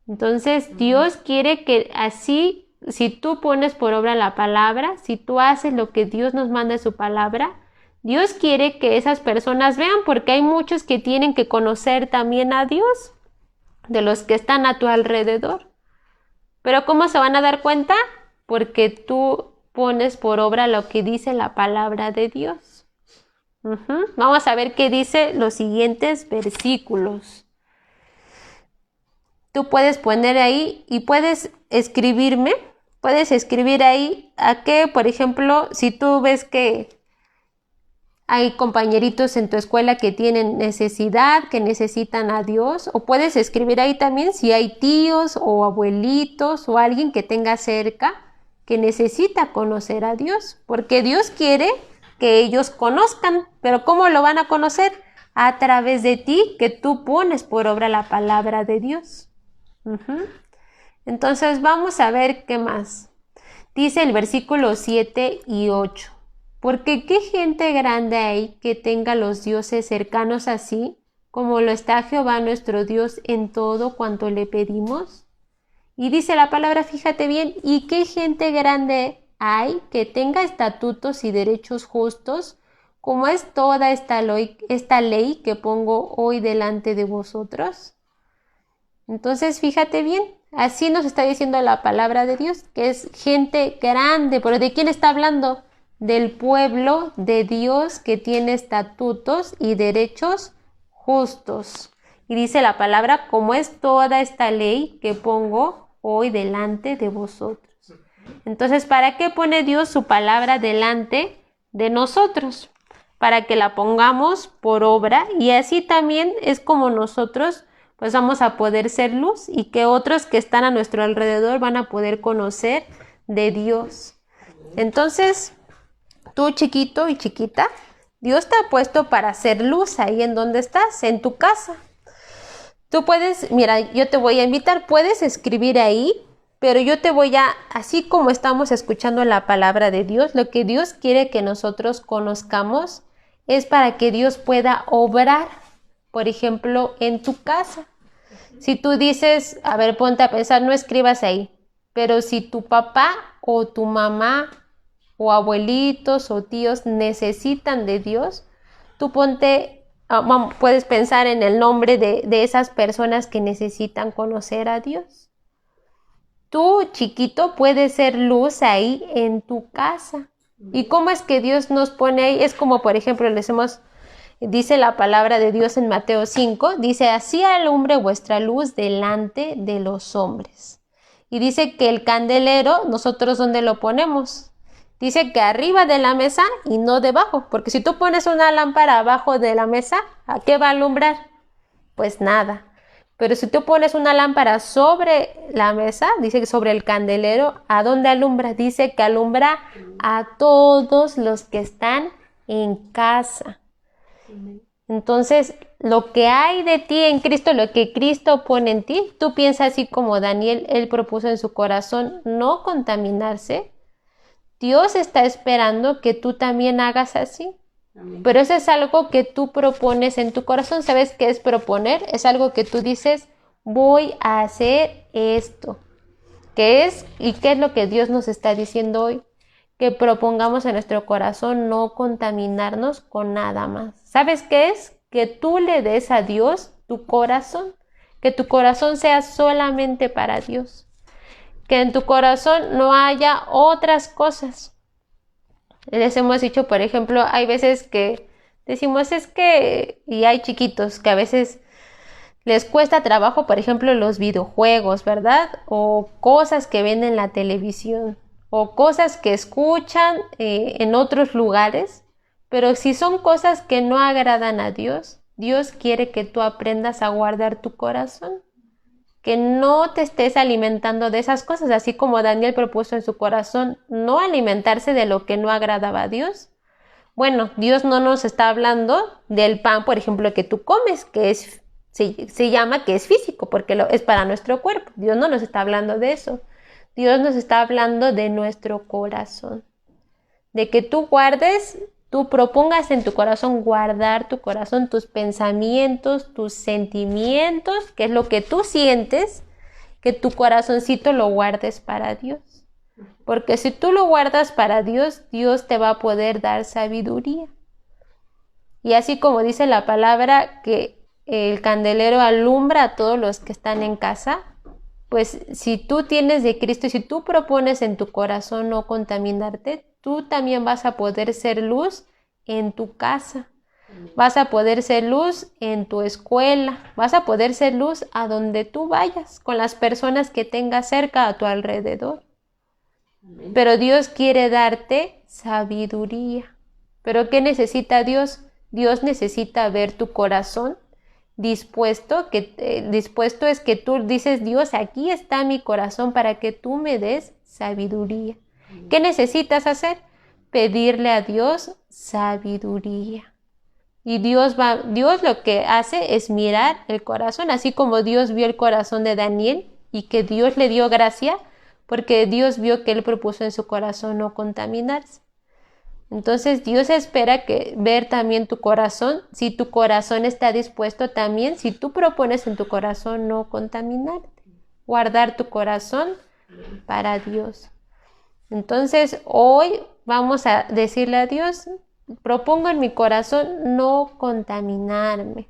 Entonces, Dios quiere que así, si tú pones por obra la palabra, si tú haces lo que Dios nos manda en su palabra, Dios quiere que esas personas vean, porque hay muchos que tienen que conocer también a Dios, de los que están a tu alrededor. Pero ¿cómo se van a dar cuenta? Porque tú pones por obra lo que dice la palabra de Dios. Vamos a ver qué dice los siguientes versículos. Tú puedes poner ahí y puedes escribir ahí a qué, por ejemplo, si tú ves que hay compañeritos en tu escuela que tienen necesidad, que necesitan a Dios, o puedes escribir ahí también si hay tíos o abuelitos o alguien que tenga cerca que necesita conocer a Dios, porque Dios quiere que ellos conozcan, pero ¿cómo lo van a conocer? A través de ti, que tú pones por obra la palabra de Dios. Entonces vamos a ver qué más. Dice el versículo 7 y 8. Porque qué gente grande hay que tenga los dioses cercanos así, como lo está Jehová nuestro Dios en todo cuanto le pedimos. Y dice la palabra, fíjate bien, y qué gente grande hay que tenga estatutos y derechos justos, como es toda esta ley que pongo hoy delante de vosotros. Entonces, fíjate bien, así nos está diciendo la palabra de Dios, que es gente grande. ¿Pero de quién está hablando? Del pueblo de Dios que tiene estatutos y derechos justos. Y dice la palabra, como es toda esta ley que pongo hoy delante de vosotros. Entonces, ¿para qué pone Dios su palabra delante de nosotros? Para que la pongamos por obra, y así también es como nosotros pues vamos a poder ser luz, y que otros que están a nuestro alrededor van a poder conocer de Dios. Entonces, tú chiquito y chiquita, Dios te ha puesto para hacer luz ahí en donde estás, en tu casa. Tú puedes, mira, yo te voy a invitar, puedes escribir ahí, pero yo te voy a, así como estamos escuchando la palabra de Dios, lo que Dios quiere que nosotros conozcamos es para que Dios pueda obrar, por ejemplo, en tu casa. Si tú dices, a ver, ponte a pensar, no escribas ahí, pero si tu papá o tu mamá o abuelitos o tíos necesitan de Dios, tú puedes pensar en el nombre de esas personas que necesitan conocer a Dios. Tú, chiquito, puedes ser luz ahí en tu casa. ¿Y cómo es que Dios nos pone ahí? Es como, por ejemplo, dice la palabra de Dios en Mateo 5, dice, así alumbre vuestra luz delante de los hombres. Y dice que el candelero, nosotros ¿dónde lo ponemos? Dice que arriba de la mesa y no debajo, porque si tú pones una lámpara abajo de la mesa, ¿a qué va a alumbrar? Pues nada. Pero si tú pones una lámpara sobre la mesa, dice que sobre el candelero, ¿a dónde alumbra? Dice que alumbra a todos los que están en casa. Entonces, lo que hay de ti en Cristo, lo que Cristo pone en ti, tú piensas así como Daniel, él propuso en su corazón no contaminarse. Dios está esperando que tú también hagas así, Pero eso es algo que tú propones en tu corazón. ¿Sabes qué es proponer? Es algo que tú dices, voy a hacer esto. ¿Qué es? ¿Y qué es lo que Dios nos está diciendo hoy? Que propongamos en nuestro corazón no contaminarnos con nada más. ¿Sabes qué es? Que tú le des a Dios tu corazón. Que tu corazón sea solamente para Dios. Que en tu corazón no haya otras cosas. Les hemos dicho, por ejemplo, hay veces que decimos es que, y hay chiquitos que a veces les cuesta trabajo, por ejemplo, los videojuegos, ¿verdad? O cosas que ven en la televisión, o cosas que escuchan en otros lugares, pero si son cosas que no agradan a Dios, Dios quiere que tú aprendas a guardar tu corazón, que no te estés alimentando de esas cosas, así como Daniel propuso en su corazón no alimentarse de lo que no agradaba a Dios. Bueno, Dios no nos está hablando del pan, por ejemplo, que tú comes, que se llama que es físico, porque es para nuestro cuerpo. Dios no nos está hablando de eso. Dios nos está hablando de nuestro corazón. De que tú guardes, tú propongas en tu corazón guardar tu corazón, tus pensamientos, tus sentimientos, que es lo que tú sientes, que tu corazoncito lo guardes para Dios. Porque si tú lo guardas para Dios, Dios te va a poder dar sabiduría. Y así como dice la palabra que el candelero alumbra a todos los que están en casa, pues si tú tienes de Cristo y si tú propones en tu corazón no contaminarte, tú también vas a poder ser luz en tu casa. Vas a poder ser luz en tu escuela. Vas a poder ser luz a donde tú vayas, con las personas que tengas cerca a tu alrededor. Pero Dios quiere darte sabiduría. ¿Pero qué necesita Dios? Dios necesita ver tu corazón dispuesto es que tú dices, Dios, aquí está mi corazón para que tú me des sabiduría. ¿Qué necesitas hacer? Pedirle a Dios sabiduría. Y Dios lo que hace es mirar el corazón, así como Dios vio el corazón de Daniel y que Dios le dio gracia, porque Dios vio que él propuso en su corazón no contaminarse. Entonces Dios espera ver también tu corazón, si tu corazón está dispuesto también, si tú propones en tu corazón no contaminarte, guardar tu corazón para Dios. Entonces hoy vamos a decirle a Dios, propongo en mi corazón no contaminarme.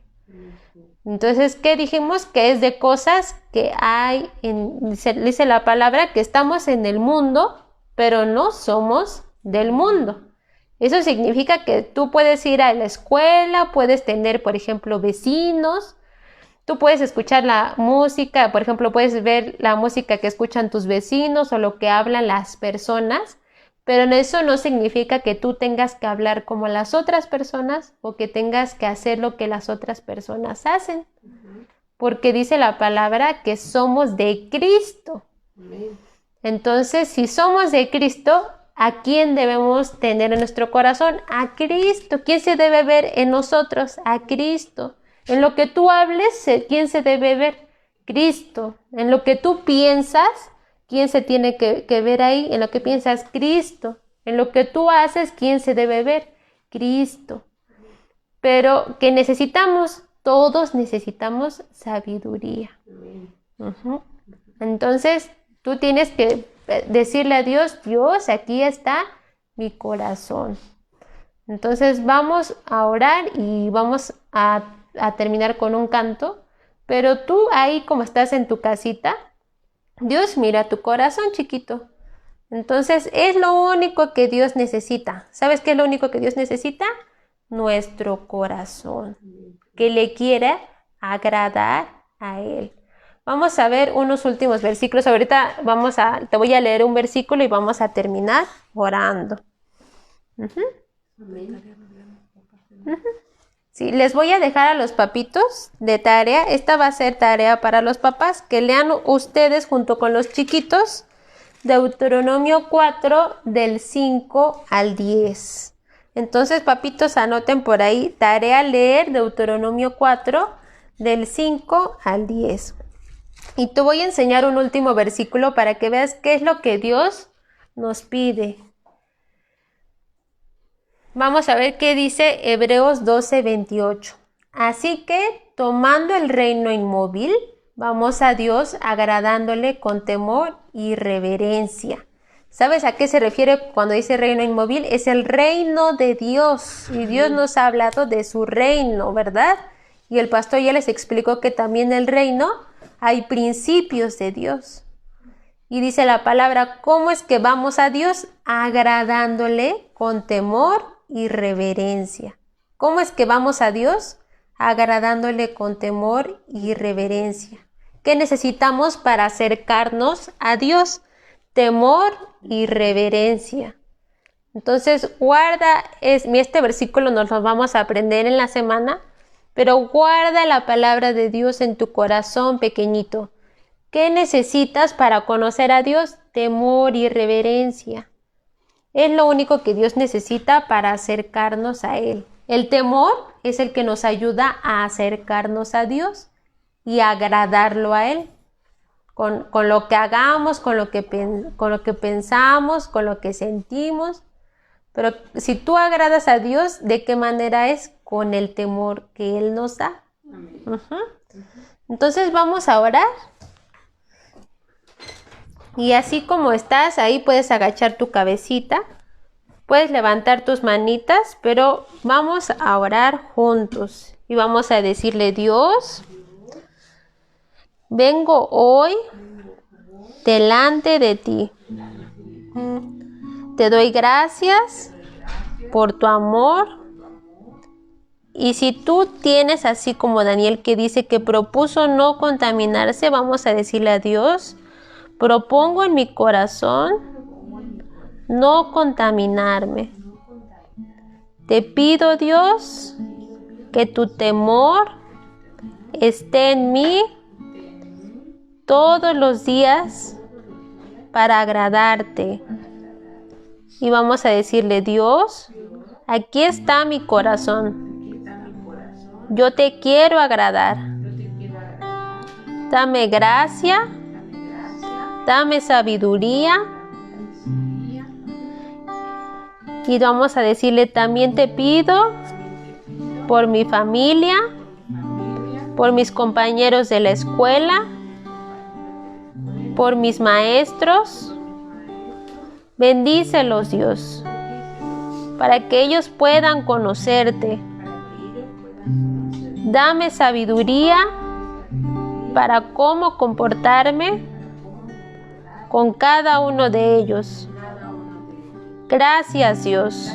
Entonces, ¿qué dijimos? Que es de cosas que hay, dice la palabra, que estamos en el mundo, pero no somos del mundo. Eso significa que tú puedes ir a la escuela, puedes tener, por ejemplo, vecinos, tú puedes escuchar la música, por ejemplo, puedes ver la música que escuchan tus vecinos o lo que hablan las personas, pero eso no significa que tú tengas que hablar como las otras personas o que tengas que hacer lo que las otras personas hacen, porque dice la palabra que somos de Cristo. Entonces, si somos de Cristo, ¿a quién debemos tener en nuestro corazón? A Cristo. ¿Quién se debe ver en nosotros? A Cristo. En lo que tú hables, ¿quién se debe ver? Cristo. En lo que tú piensas, ¿quién se tiene que ver ahí? En lo que piensas, Cristo. En lo que tú haces, ¿quién se debe ver? Cristo. Pero, ¿qué necesitamos? Todos necesitamos sabiduría. Entonces, tú tienes que decirle a Dios, Dios, aquí está mi corazón. Entonces vamos a orar y vamos a terminar con un canto, pero tú ahí como estás en tu casita, Dios mira tu corazón, chiquito. Entonces es lo único que Dios necesita. ¿Sabes qué es lo único que Dios necesita? Nuestro corazón, que le quiera agradar a Él. Vamos a ver unos últimos versículos. Ahorita te voy a leer un versículo y vamos a terminar orando. Sí, les voy a dejar a los papitos de tarea. Esta va a ser tarea para los papás, que lean ustedes junto con los chiquitos Deuteronomio 4 del 5 al 10. Entonces, papitos, anoten por ahí, tarea leer Deuteronomio 4 del 5 al 10. Y te voy a enseñar un último versículo para que veas qué es lo que Dios nos pide. Vamos a ver qué dice Hebreos 12:28. Así que, tomando el reino inmóvil, vamos a Dios agradándole con temor y reverencia. ¿Sabes a qué se refiere cuando dice reino inmóvil? Es el reino de Dios. Y Dios nos ha hablado de su reino, ¿verdad? Y el pastor ya les explicó que también en el reino hay principios de Dios. Y dice la palabra, ¿cómo es que vamos a Dios? Agradándole con temor y reverencia. ¿Cómo es que vamos a Dios? Agradándole con temor y reverencia. ¿Qué necesitamos para acercarnos a Dios? Temor y reverencia. Entonces, guarda, este versículo nos lo vamos a aprender en la semana, pero guarda la palabra de Dios en tu corazón, pequeñito. ¿Qué necesitas para conocer a Dios? Temor y reverencia. Es lo único que Dios necesita para acercarnos a Él. El temor es el que nos ayuda a acercarnos a Dios y a agradarlo a Él. Con lo que hagamos, con lo que pensamos, con lo que sentimos. Pero si tú agradas a Dios, ¿de qué manera es? Con el temor que Él nos da. Entonces vamos a orar. Y así como estás, ahí puedes agachar tu cabecita. Puedes levantar tus manitas, pero vamos a orar juntos. Y vamos a decirle, Dios, vengo hoy delante de ti. Te doy gracias por tu amor. Y si tú tienes así como Daniel que dice que propuso no contaminarse, vamos a decirle a Dios, propongo en mi corazón no contaminarme. Te pido, Dios, que tu temor esté en mí todos los días para agradarte. Y vamos a decirle, Dios, aquí está mi corazón. Yo te quiero agradar. Dame gracia, dame sabiduría. Y vamos a decirle, también te pido por mi familia, por mis compañeros de la escuela, por mis maestros. Bendícelos, Dios, para que ellos puedan conocerte. Dame sabiduría para cómo comportarme con cada uno de ellos. Gracias, Dios.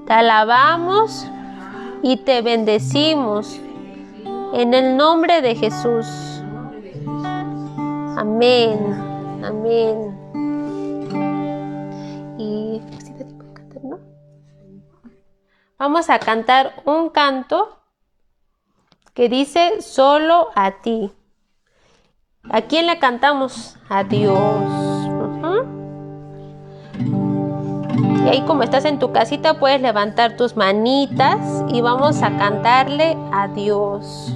Te alabamos y te bendecimos en el nombre de Jesús. Amén. Amén. Y vamos a cantar un canto que dice solo a ti. ¿A quién le cantamos? A Dios. Y ahí como estás en tu casita puedes levantar tus manitas y vamos a cantarle a Dios.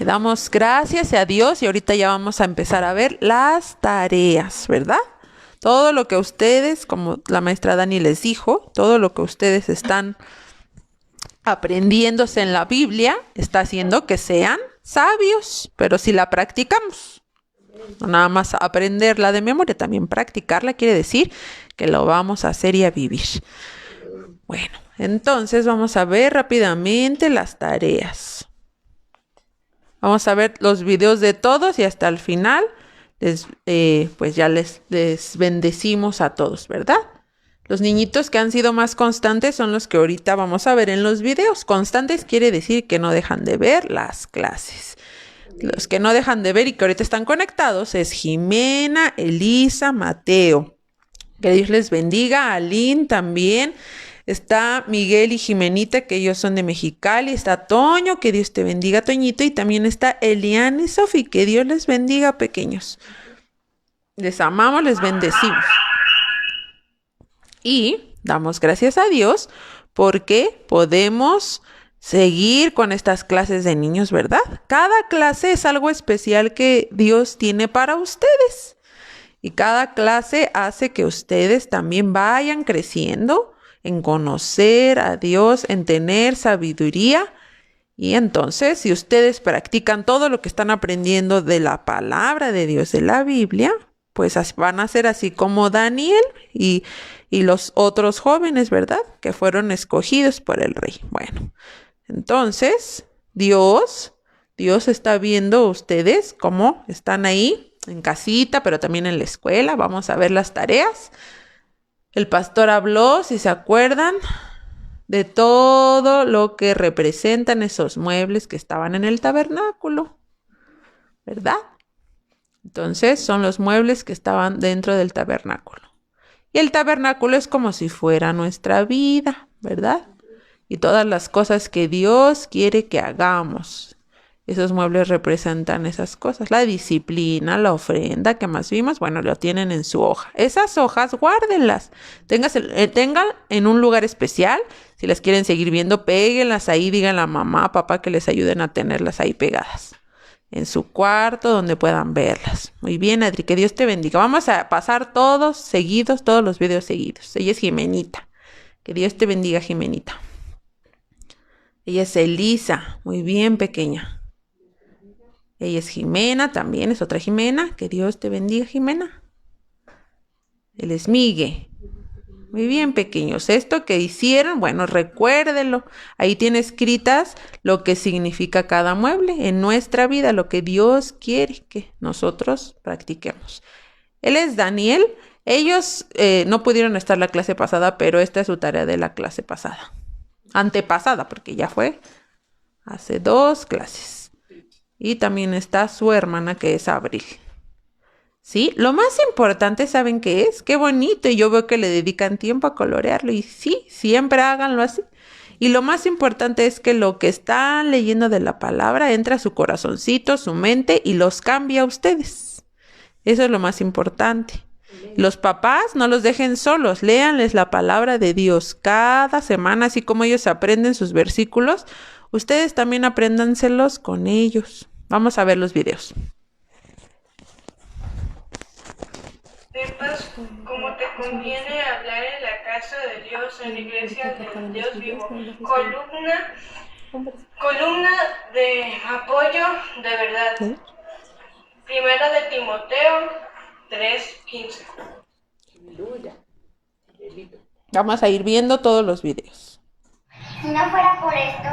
Le damos gracias a Dios y ahorita ya vamos a empezar a ver las tareas, ¿verdad? Todo lo que ustedes, como la maestra Dani les dijo, todo lo que ustedes están aprendiéndose en la Biblia está haciendo que sean sabios, pero si la practicamos, no nada más aprenderla de memoria, también practicarla quiere decir que lo vamos a hacer y a vivir. Bueno, entonces vamos a ver rápidamente las tareas. Vamos a ver los videos de todos y hasta el final pues ya les bendecimos a todos, ¿verdad? Los niñitos que han sido más constantes son los que ahorita vamos a ver en los videos. Constantes quiere decir que no dejan de ver las clases. Los que no dejan de ver y que ahorita están conectados es Jimena, Elisa, Mateo. Que Dios les bendiga. Aline también. Está Miguel y Jimenita, que ellos son de Mexicali. Está Toño, que Dios te bendiga, Toñito. Y también está Eliane y Sofi, que Dios les bendiga, pequeños. Les amamos, les bendecimos. Y damos gracias a Dios porque podemos seguir con estas clases de niños, ¿verdad? Cada clase es algo especial que Dios tiene para ustedes. Y cada clase hace que ustedes también vayan creciendo en conocer a Dios, en tener sabiduría. Y entonces, si ustedes practican todo lo que están aprendiendo de la palabra de Dios, de la Biblia, pues van a ser así como Daniel y los otros jóvenes, ¿verdad? Que fueron escogidos por el rey. Bueno, entonces, Dios está viendo ustedes cómo están ahí en casita, pero también en la escuela. Vamos a ver las tareas. El pastor habló, si se acuerdan, de todo lo que representan esos muebles que estaban en el tabernáculo, ¿verdad? Entonces son los muebles que estaban dentro del tabernáculo. Y el tabernáculo es como si fuera nuestra vida, ¿verdad? Y todas las cosas que Dios quiere que hagamos. Esos muebles representan esas cosas, la disciplina, la ofrenda que más vimos, bueno, lo tienen en su hoja. Esas hojas, guárdenlas, tengan en un lugar especial. Si las quieren seguir viendo, péguenlas ahí, díganle a mamá, papá que les ayuden a tenerlas ahí pegadas. En su cuarto, donde puedan verlas. Muy bien, Adri, que Dios te bendiga. Vamos a pasar todos los videos seguidos. Ella es Jimenita. Que Dios te bendiga, Jimenita. Ella es Elisa. Muy bien, pequeña. Ella es Jimena, también es otra Jimena. Que Dios te bendiga, Jimena. Él es Migue. Muy bien, pequeños. Esto que hicieron, bueno, recuérdenlo. Ahí tiene escritas lo que significa cada mueble en nuestra vida, lo que Dios quiere que nosotros practiquemos. Él es Daniel. Ellos no pudieron estar la clase pasada, pero esta es su tarea de la clase pasada. Antepasada, porque ya fue hace 2 clases. Y también está su hermana, que es Abril. ¿Sí? Lo más importante, ¿saben qué es? Qué bonito. Y yo veo que le dedican tiempo a colorearlo. Y sí, siempre háganlo así. Y lo más importante es que lo que están leyendo de la palabra entra a su corazoncito, su mente y los cambia a ustedes. Eso es lo más importante. Los papás no los dejen solos. Léanles la palabra de Dios cada semana, así como ellos aprenden sus versículos. Ustedes también apréndanselos con ellos. Vamos a ver los videos. Sepas cómo te conviene hablar en la casa de Dios, en la iglesia del Dios vivo. Columna de apoyo de verdad. ¿Sí? Primera de Timoteo 3:15. Vamos a ir viendo todos los videos. Si no fuera por esto,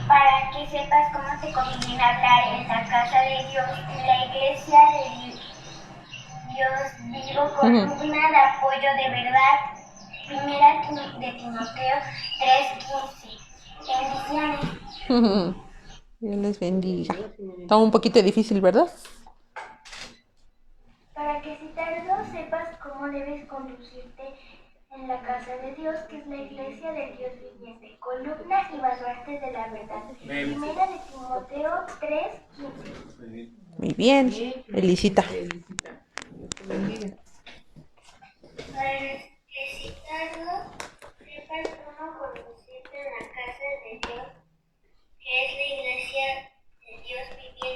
para que sepas cómo te conviene hablar en la casa de Dios, en la iglesia de Dios vivo, columna de apoyo de verdad. Primera de Timoteo 3:15. Bendiciones. Dios les bendiga. Está un poquito difícil, ¿verdad? Para que si tardo sepas cómo debes conducirte en la casa de Dios, que es la iglesia del Dios viviente, columna y baluarte de la verdad. Primera de Timoteo 3:15. Muy bien, Elisita. Para que si tardo sepas cómo conducirte en la casa de Dios, que es la iglesia del Dios viviente,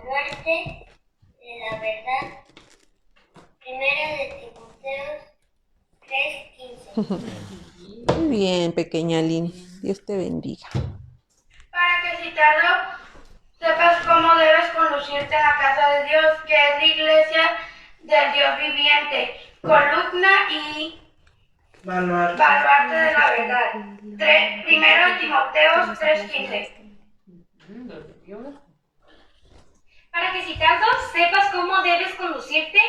baluarte de la verdad. Primera de Timoteo 3:15. Muy bien, pequeña Lini. Dios te bendiga. Para que citado sepas cómo debes conducirte en la casa de Dios, que es la iglesia del Dios viviente, columna y baluarte de la verdad. Primero de Timoteo 3:15. Para que citado sepas cómo debes conducirte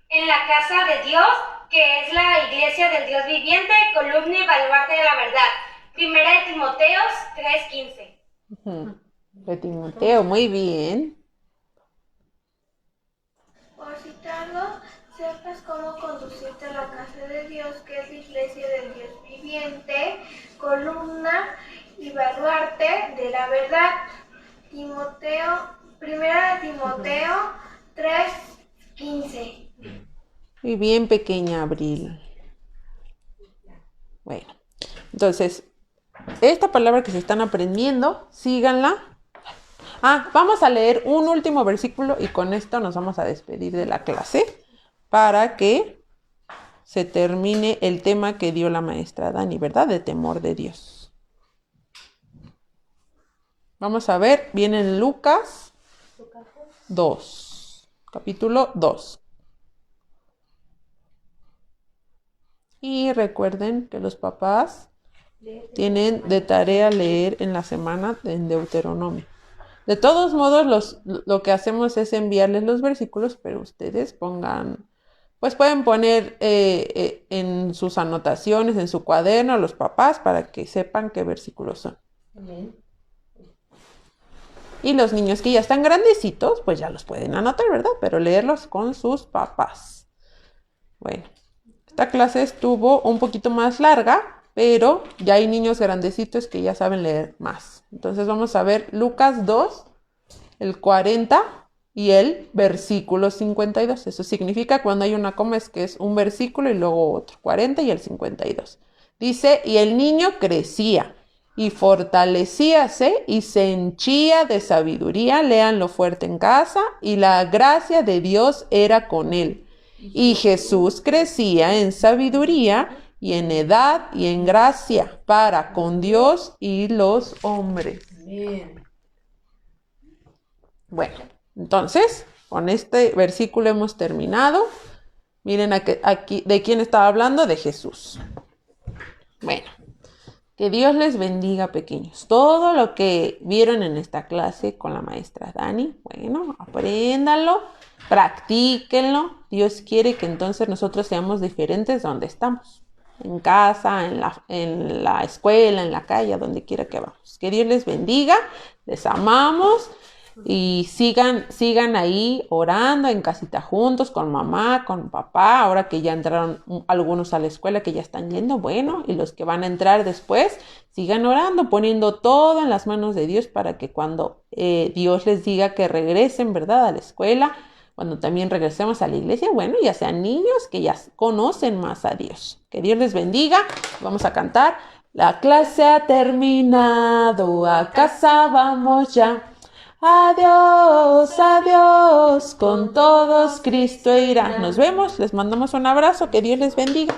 en la casa de Dios, que es la iglesia del Dios viviente, columna y baluarte de la verdad. Primera de Timoteo 3:15. De Timoteo, muy bien. Por citarlo, sepas cómo conducirte a la casa de Dios, que es la iglesia del Dios viviente, columna y baluarte de la verdad. Primera de Timoteo 3:15. Muy bien, pequeña Abril. Bueno, entonces, esta palabra que se están aprendiendo, síganla. Vamos a leer un último versículo y con esto nos vamos a despedir de la clase para que se termine el tema que dio la maestra Dani, ¿verdad? De temor de Dios. Vamos a ver, viene en Lucas 2, capítulo 2. Y recuerden que los papás tienen de tarea leer en la semana en Deuteronomio. De todos modos, lo que hacemos es enviarles los versículos, pero ustedes pueden poner en sus anotaciones, en su cuaderno, los papás, para que sepan qué versículos son. Y los niños que ya están grandecitos, pues ya los pueden anotar, ¿verdad? Pero leerlos con sus papás. Bueno, esta clase estuvo un poquito más larga, pero ya hay niños grandecitos que ya saben leer más. Entonces vamos a ver Lucas 2, el 40 y el versículo 52. Eso significa cuando hay una coma es que es un versículo y luego otro. 40 y el 52. Dice, y el niño crecía y fortalecíase y se henchía de sabiduría, léanlo fuerte en casa, y la gracia de Dios era con él. Y Jesús crecía en sabiduría y en edad y en gracia para con Dios y los hombres. Bien. Bueno, entonces, con este versículo hemos terminado. Miren aquí, ¿de quién estaba hablando? De Jesús. Bueno, que Dios les bendiga, pequeños. Todo lo que vieron en esta clase con la maestra Dani, bueno, apréndanlo, practíquenlo. Dios quiere que entonces nosotros seamos diferentes donde estamos. En casa, en la escuela, en la calle, donde quiera que vamos. Que Dios les bendiga, les amamos y sigan ahí orando en casita juntos con mamá, con papá, ahora que ya entraron algunos a la escuela que ya están yendo, bueno, y los que van a entrar después, sigan orando, poniendo todo en las manos de Dios para que cuando Dios les diga que regresen, ¿verdad?, a la escuela, cuando también regresemos a la iglesia, bueno, ya sean niños que ya conocen más a Dios. Que Dios les bendiga. Vamos a cantar. La clase ha terminado, a casa vamos ya. Adiós, adiós, con todos Cristo irá. Nos vemos, les mandamos un abrazo. Que Dios les bendiga.